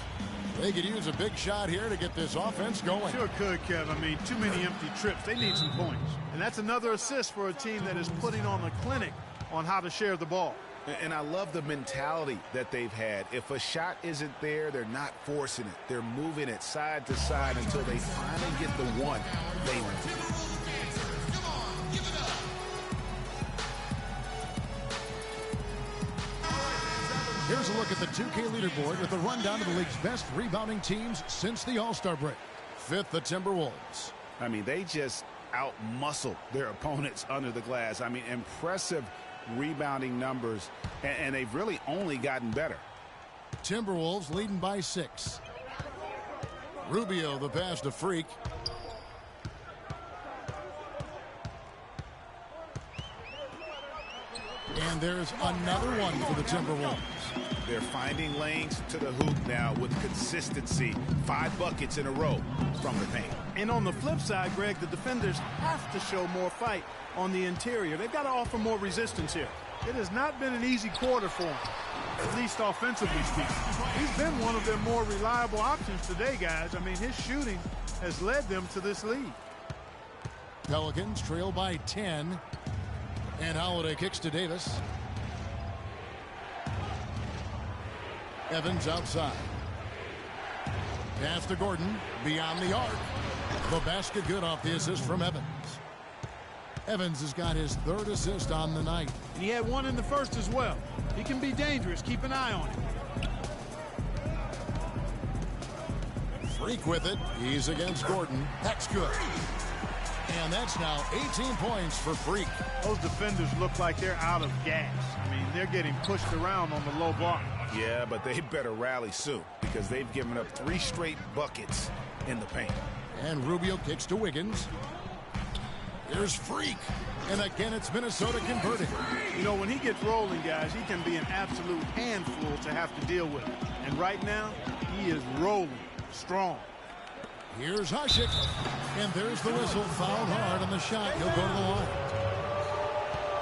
S2: They could use a big shot here to get this offense going.
S4: Sure could, Kev. I mean, too many empty trips. They need some points. And that's another assist for a team that is putting on a clinic on how to share the ball.
S3: And I love the mentality that they've had. If a shot isn't there, they're not forcing it. They're moving it side to side until they finally get the one they want.
S2: Here's a look at the 2K leaderboard with a rundown of the league's best rebounding teams since the All-Star break. 5th, the Timberwolves.
S3: I mean, they just out-muscle their opponents under the glass. I mean, impressive rebounding numbers, and they've really only gotten better.
S2: Timberwolves leading by 6. Rubio, the pass to Freak. And there's another one for the Timberwolves.
S3: They're finding lanes to the hoop now with consistency. 5 buckets in a row from the paint.
S4: And on the flip side, Greg, the defenders have to show more fight on the interior. They've got to offer more resistance here. It has not been an easy quarter for him, at least offensively speaking. He's been one of their more reliable options today, guys. I mean, his shooting has led them to this lead.
S2: Pelicans trail by 10. And Holiday kicks to Davis. Evans outside. Pass to Gordon beyond the arc. The basket good off the assist from Evans. Evans has got his 3rd assist on the night.
S4: And he had 1 in the first as well. He can be dangerous. Keep an eye on him.
S2: Freak with it. He's against Gordon. That's good. And that's now 18 points for Freak.
S4: Those defenders look like they're out of gas. I mean, they're getting pushed around on the low block.
S3: Yeah, but they better rally soon because they've given up 3 straight buckets in the paint.
S2: And Rubio kicks to Wiggins. Here's Freak. And again, it's Minnesota converting.
S4: You know, when he gets rolling, guys, he can be an absolute handful to have to deal with. And right now, he is rolling strong.
S2: Here's Hasek. And there's the whistle. Fouled hard on the shot. He'll go to the line.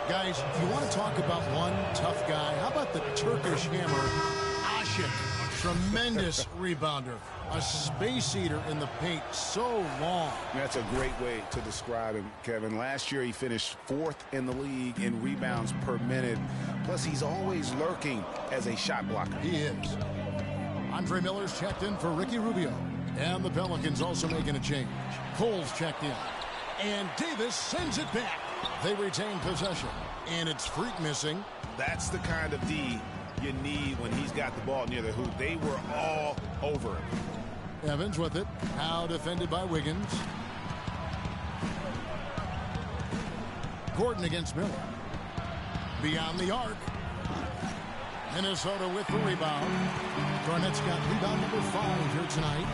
S2: Guys, you want to talk about one tough guy? How about the Turkish hammer, Hasek? Tremendous rebounder. A space eater in the paint. So long.
S3: That's a great way to describe him, Kevin. Last year, he finished 4th in the league in rebounds per minute. Plus, he's always lurking as a shot blocker.
S2: He is. Andre Miller's checked in for Ricky Rubio. And the Pelicans also making a change. Cole's checked in. And Davis sends it back. They retain possession. And it's Freak missing.
S3: That's the kind of D you need when he's got the ball near the hoop. They were all over him.
S2: Evans with it. Now defended by Wiggins. Gordon against Miller. Beyond the arc. Minnesota with the rebound. Garnett's got rebound number 5 here tonight.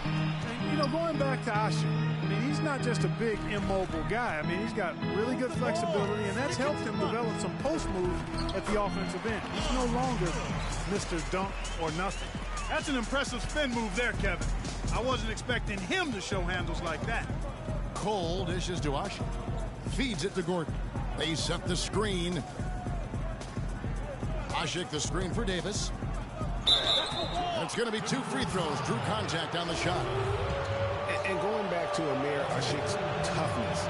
S4: And, you know, going back to Hasek, I mean, he's not just a big, immobile guy. I mean, he's got really good flexibility, and that's helped him develop some post moves at the offensive end. He's no longer Mr. Dunk or nothing. That's an impressive spin move there, Kevin. I wasn't expecting him to show handles like that.
S2: Cole dishes to Hasek. Feeds it to Gordon. They set the screen. Hasek the screen for Davis. And it's going to be 2 free throws. Drew contact on the shot.
S3: And going back to Amir Hasek's toughness,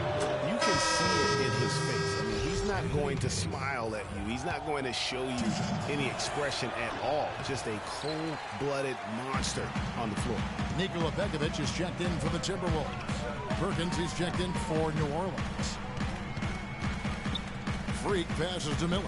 S3: you can see it in his face. I mean, he's not going to smile at you. He's not going to show you any expression at all. Just a cold-blooded monster on the floor.
S2: Nikola Pekovic is checked in for the Timberwolves. Perkins is checked in for New Orleans. Freak passes to Miller.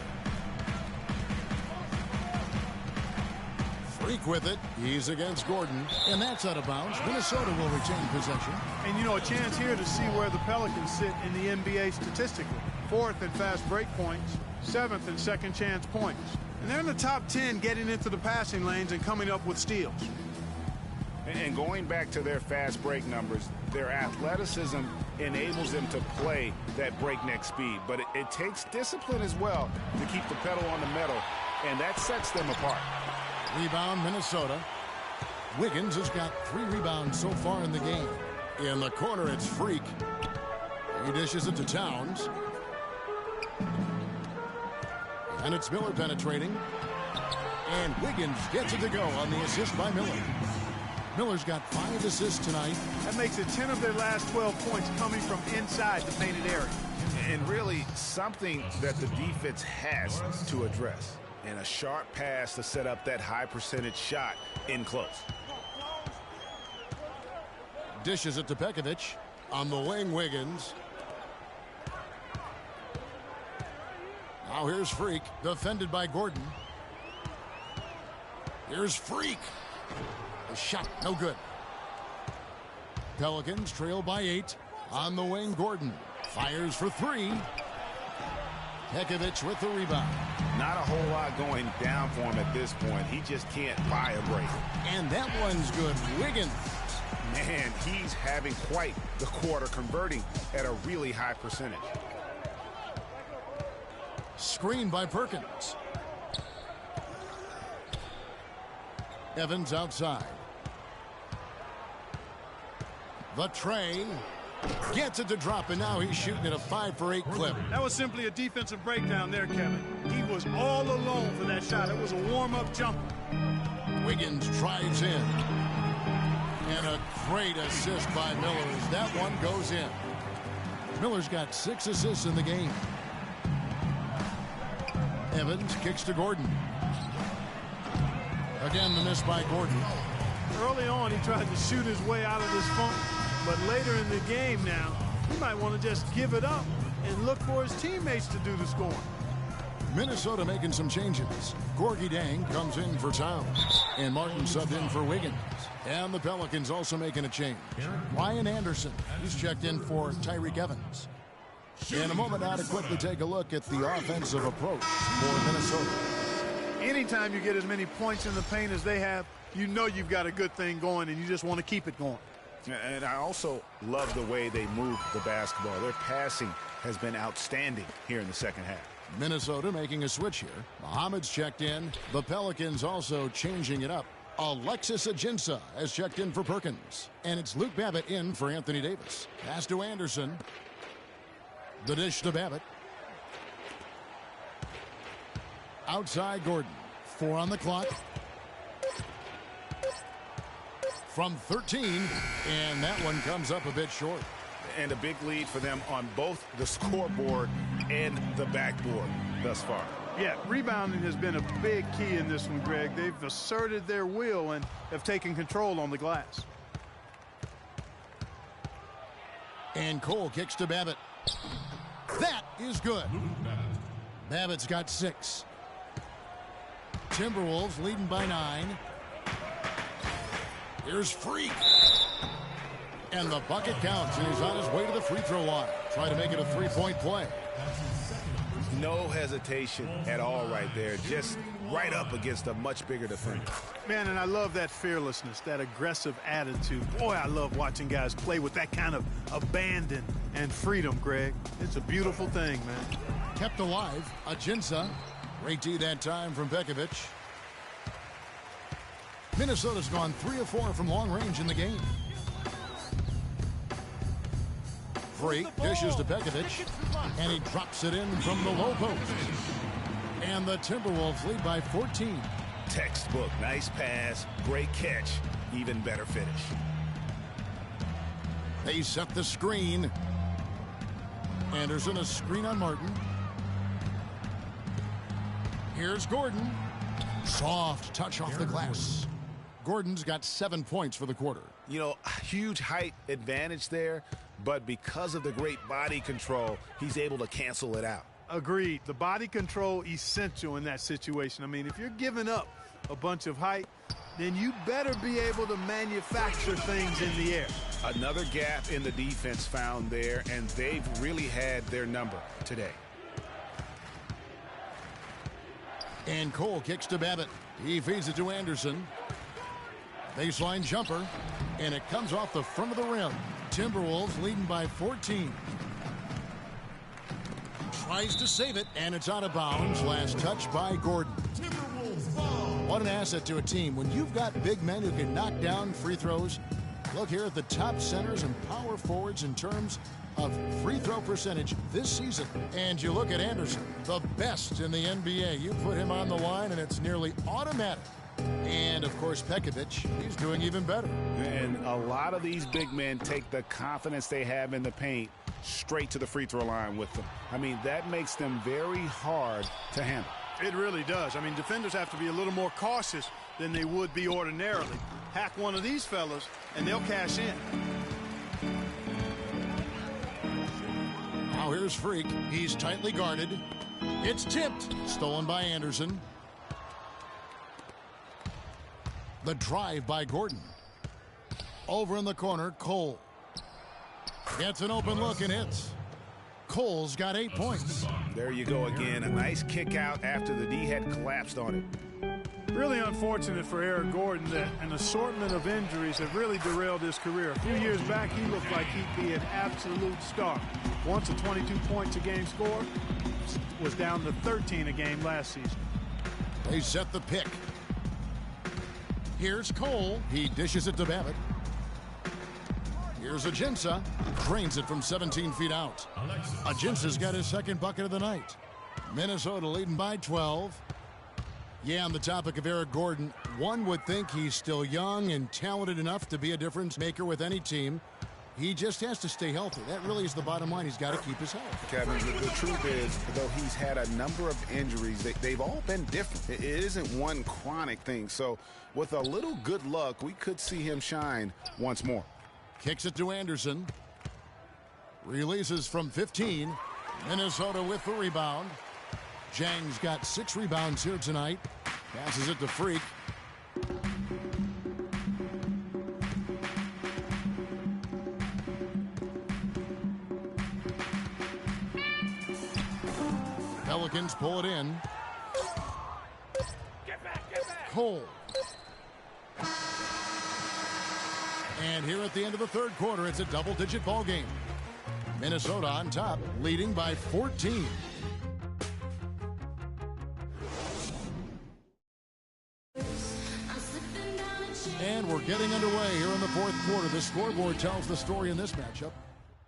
S2: Freak with it. He's against Gordon. And that's out of bounds. Minnesota will retain possession.
S4: And, you know, a chance here to see where the Pelicans sit in the NBA statistically. 4th in fast break points, 7th in second chance points. And they're in the top 10 getting into the passing lanes and coming up with steals.
S3: And going back to their fast break numbers, their athleticism enables them to play that breakneck speed. But it takes discipline as well to keep the pedal on the metal, and that sets them apart.
S2: Rebound, Minnesota. Wiggins has got 3 rebounds so far in the game. In the corner, it's Freak. He dishes it to Towns. And it's Miller penetrating. And Wiggins gets it to go on the assist by Miller. Miller's got 5 assists tonight.
S4: That makes it 10 of their last 12 points coming from inside the painted area.
S3: And really something that the defense has to address. And a sharp pass to set up that high percentage shot in close.
S2: Dishes it to Pekovic. On the wing, Wiggins. Now here's Freak, defended by Gordon. Here's Freak. The shot, no good. Pelicans trail by 8. On the wing, Gordon. Fires for 3. Pekovic with the rebound.
S3: Not a whole lot going down for him at this point. He just can't buy a break.
S2: And that one's good. Wiggins.
S3: Man, he's having quite the quarter, converting at a really high percentage.
S2: Screen by Perkins. Evans outside. The tray. Gets it to drop, and now he's shooting at a 5 for 8 clip.
S4: That was simply a defensive breakdown there, Kevin. He was all alone for that shot. It was a warm-up jumper.
S2: Wiggins drives in. And a great assist by Miller as that one goes in. Miller's got 6 assists in the game. Evans kicks to Gordon. Again, the miss by Gordon.
S4: Early on, he tried to shoot his way out of this funk. But later in the game now, he might want to just give it up and look for his teammates to do the scoring.
S2: Minnesota making some changes. Gorgie Dang comes in for Towns, and Martin subbed in for Wiggins. And the Pelicans also making a change. Ryan Anderson, he's checked in for Tyreek Evans. In a moment now to quickly take a look at the offensive approach for Minnesota.
S4: Anytime you get as many points in the paint as they have, you know you've got a good thing going, and you just want to keep it going.
S3: And I also love the way they move the basketball. Their passing has been outstanding here in the second half.
S2: Minnesota making a switch here. Muhammad's checked in. The Pelicans also changing it up. Alexis Ajinça has checked in for Perkins. And it's Luke Babbitt in for Anthony Davis. Pass to Anderson. The dish to Babbitt. Outside Gordon. 4 on the clock. From 13. And that one comes up a bit short.
S3: And a big lead for them on both the scoreboard and the backboard thus far.
S4: Yeah, rebounding has been a big key in this one, Greg. They've asserted their will and have taken control on the glass.
S2: And Cole kicks to Babbitt. That is good. Babbitt's got 6. Timberwolves leading by 9. Here's Freak. And the bucket counts, and he's on his way to the free throw line. Try to make it a 3-point play.
S3: No hesitation at all right there. Just right up against a much bigger defender.
S4: Man, and I love that fearlessness, that aggressive attitude. Boy, I love watching guys play with that kind of abandon and freedom, Greg. It's a beautiful thing, man.
S2: Kept alive, Ajinça. Great D that time from Pekovic. Minnesota's gone 3 of 4 from long range in the game. Freak dishes to Pekovic, and he drops it in from the low post. And the Timberwolves lead by 14.
S3: Textbook, nice pass, great catch, even better finish.
S2: They set the screen. Anderson a screen on Martin. Here's Gordon. Soft touch off the glass. Gordon's got 7 points for the quarter.
S3: You know, huge height advantage there, but because of the great body control, he's able to cancel it out.
S4: Agreed. The body control essential in that situation. I mean, if you're giving up a bunch of height, then you better be able to manufacture things in the air.
S3: Another gap in the defense found there, and they've really had their number today.
S2: And Cole kicks to Babbitt. He feeds it to Anderson. Baseline jumper, and it comes off the front of the rim. Timberwolves leading by 14. Tries to save it, and it's out of bounds. Last touch by Gordon. What an asset to a team when you've got big men who can knock down free throws. Look here at the top centers and power forwards in terms of free throw percentage this season. And you look at Anderson, the best in the NBA. You put him on the line, and it's nearly automatic. And, of course, Pekovic, he's doing even better.
S3: And a lot of these big men take the confidence they have in the paint straight to the free throw line with them. I mean, that makes them very hard to handle.
S4: It really does. I mean, defenders have to be a little more cautious than they would be ordinarily. Hack one of these fellas, and they'll cash in.
S2: Now here's Freak. He's tightly guarded. It's tipped. Stolen by Anderson. The drive by Gordon. Over in the corner, Cole. Gets an open look and hits. Cole's got 8 points.
S3: There you go again. A nice kick out after the D had collapsed on it.
S4: Really unfortunate for Eric Gordon that an assortment of injuries have really derailed his career. A few years back, he looked like he'd be an absolute star. Once a 22 points a game score, was down to 13 a game last season.
S2: They set the pick. Here's Cole. He dishes it to Babbitt. Here's Ajinça. Drains it from 17 feet out. Ajinça's got his second bucket of the night. Minnesota leading by 12. Yeah, on the topic of Eric Gordon, one would think he's still young and talented enough to be a difference maker with any team. He just has to stay healthy. That really is the bottom line. He's got to keep his health.
S3: Kevin, the truth is, though he's had a number of injuries, they've all been different. It isn't one chronic thing. So with a little good luck, we could see him shine once more.
S2: Kicks it to Anderson. Releases from 15. Minnesota with the rebound. Jang's got 6 rebounds here tonight. Passes it to Freak. Pelicans pull it in. Cole. And here at the end of the third quarter, it's a double-digit ball game. Minnesota on top, leading by 14. And we're getting underway here in the fourth quarter. The scoreboard tells the story in this matchup.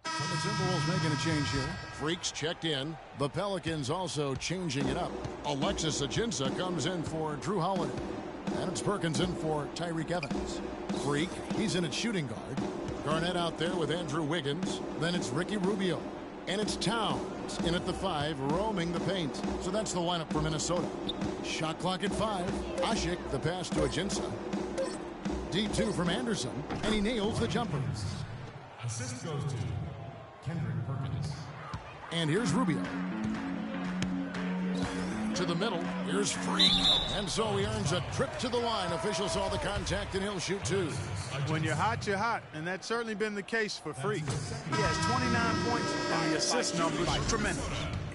S2: So the Timberwolves making a change here. Freaks checked in. The Pelicans also changing it up. Alexis Ajinça comes in for Drew Holiday. And it's Perkins in for Tyreke Evans. Freak, he's in at shooting guard. Garnett out there with Andrew Wiggins. Then it's Ricky Rubio. And it's Towns in at the 5, roaming the paint. So that's the lineup for Minnesota. Shot clock at 5. Asik, the pass to Ajinça. D2 from Anderson, and he nails the jumpers.
S7: Assist goes to Kendrick Perkins.
S2: And here's Rubio. To the middle, here's Freak. And so he earns a trip to the line. Official saw the contact, and he'll shoot 2.
S4: When you're hot, you're hot. And that's certainly been the case for Freak. He has 29 points, and the assist numbers are tremendous.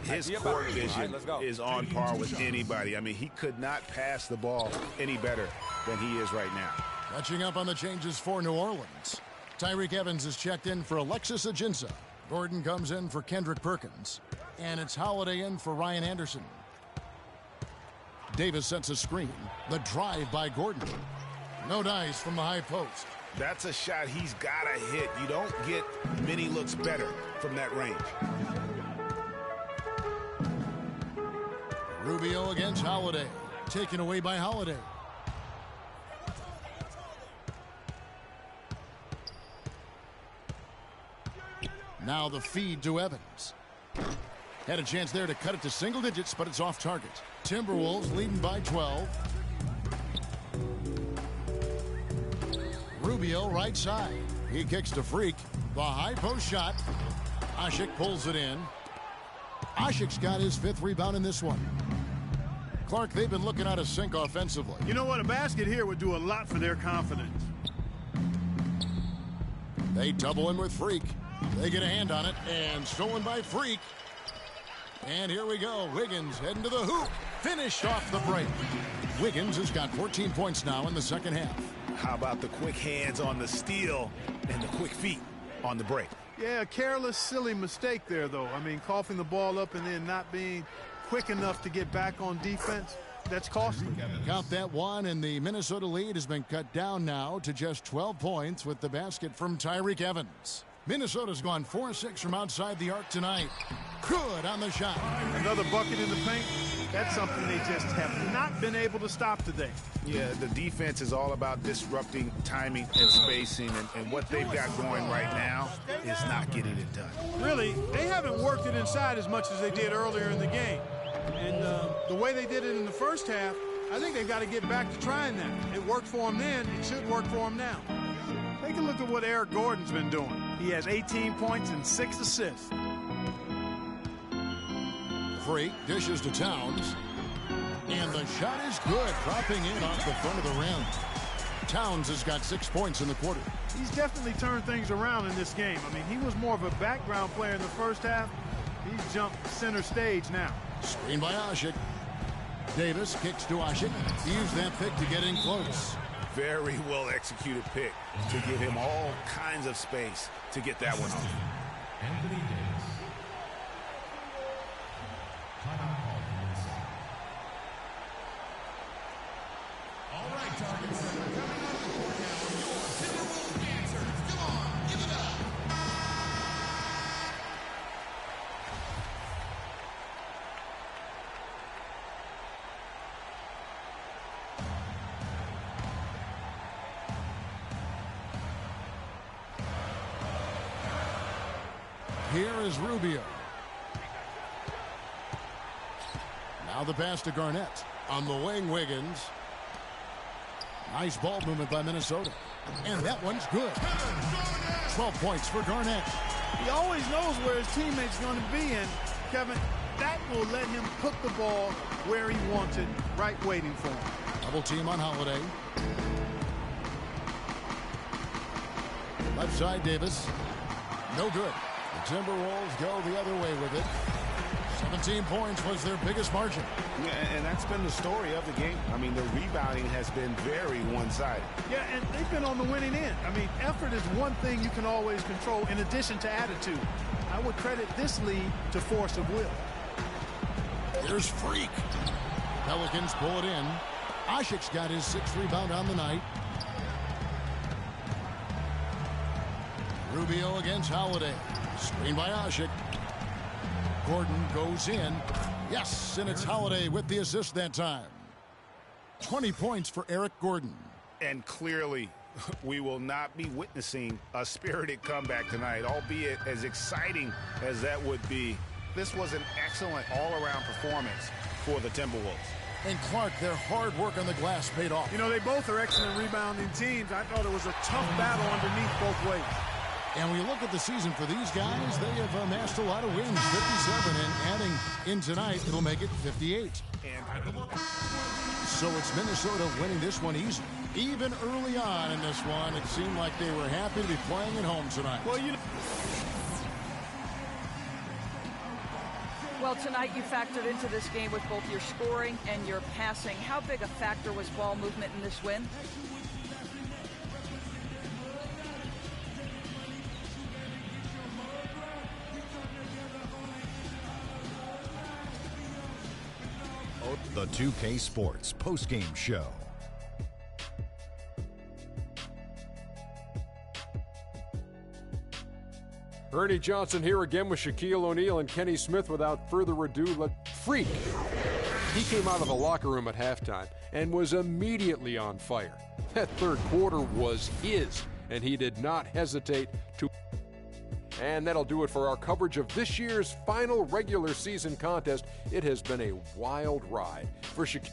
S3: His court vision is on par with anybody. I mean, he could not pass the ball any better than he is right now.
S2: Catching up on the changes for New Orleans. Tyreke Evans is checked in for Alexis Ajinça. Gordon comes in for Kendrick Perkins. And it's Holiday in for Ryan Anderson. Davis sets a screen. The drive by Gordon. No dice from the high post.
S3: That's a shot he's got to hit. You don't get many looks better from that range.
S2: Rubio against Holiday. Taken away by Holiday. Now the feed to Evans. Had a chance there to cut it to single digits, but it's off target. Timberwolves leading by 12. Rubio right side. He kicks to Freak. The high post shot. Asik pulls it in. Asik's got his 5th rebound in this one. Clark, they've been looking out of sync offensively.
S4: You know what? A basket here would do a lot for their confidence.
S2: They double in with Freak. They get a hand on it, and stolen by Freak. And here we go. Wiggins heading to the hoop. Finished off the break. Wiggins has got 14 points now in the second half.
S3: How about the quick hands on the steal and the quick feet on the break?
S4: Yeah, a careless, silly mistake there, though. I mean, coughing the ball up and then not being quick enough to get back on defense. That's costly.
S2: Count that one, and the Minnesota lead has been cut down now to just 12 points with the basket from Tyreke Evans. Minnesota's gone 4-6 from outside the arc tonight. Good on the shot.
S4: Another bucket in the paint. That's something they just have not been able to stop today.
S3: Yeah, the defense is all about disrupting timing and spacing, and what they've got going right now is not getting it done.
S4: Really, they haven't worked it inside as much as they did earlier in the game. And the way they did it in the first half, I think they've got to get back to trying that. It worked for them then. It should work for them now. Take a look at what Eric Gordon's been doing. He has 18 points and 6 assists.
S2: Freak dishes to Towns. And the shot is good, dropping in off the front of the rim. Towns has got 6 points in the quarter.
S4: He's definitely turned things around in this game. I mean, he was more of a background player in the first half. He's jumped center stage now.
S2: Screen by Asik. Davis kicks to Asik. He used that pick to get in close.
S3: Very well executed pick to give him all kinds of space to get that one off.
S7: Anthony Davis. Timeout call from inside. All right, Target Center, coming on the court now are your Timberwolves dancers. Come on, give it up.
S2: Here is Rubio. Now the pass to Garnett. On the wing, Wiggins. Nice ball movement by Minnesota. And that one's good. 12 points for Garnett.
S4: He always knows where his teammate's going to be, and Kevin, that will let him put the ball where he wants it, right waiting for him.
S2: Double team on Holiday. Left side, Davis. No good. The Timberwolves go the other way with it. 17 points was their biggest margin.
S3: Yeah, and that's been the story of the game. I mean, the rebounding has been very one-sided.
S4: Yeah, and they've been on the winning end. I mean, effort is one thing you can always control in addition to attitude. I would credit this lead to force of will.
S2: Here's Freak. Pelicans pull it in. Ashik's got his 6th rebound on the night. Rubio against Holiday. Screen by Ashik. Gordon goes in. Yes, and it's Holiday with the assist that time. 20 points for Eric Gordon.
S3: And clearly, we will not be witnessing a spirited comeback tonight, albeit as exciting as that would be. This was an excellent all-around performance for the Timberwolves.
S2: And Clark, their hard work on the glass paid off.
S4: You know, they both are excellent rebounding teams. I thought it was a tough battle underneath both ways.
S2: And when you look at the season for these guys, they have amassed a lot of wins, 57, and adding in tonight, it'll make it 58. So it's Minnesota winning this one easy. Even early on in this one, it seemed like they were happy to be playing at home tonight.
S5: Well, tonight you factored into this game with both your scoring and your passing. How big a factor was ball movement in this win?
S17: The 2K Sports postgame show.
S8: Ernie Johnson here again with Shaquille O'Neal and Kenny Smith. Without further ado, Freak. He came out of the locker room at halftime and was immediately on fire. That third quarter was his, and he did not hesitate to. And that'll do it for our coverage of this year's final regular season contest. It has been a wild ride. For Shaquille.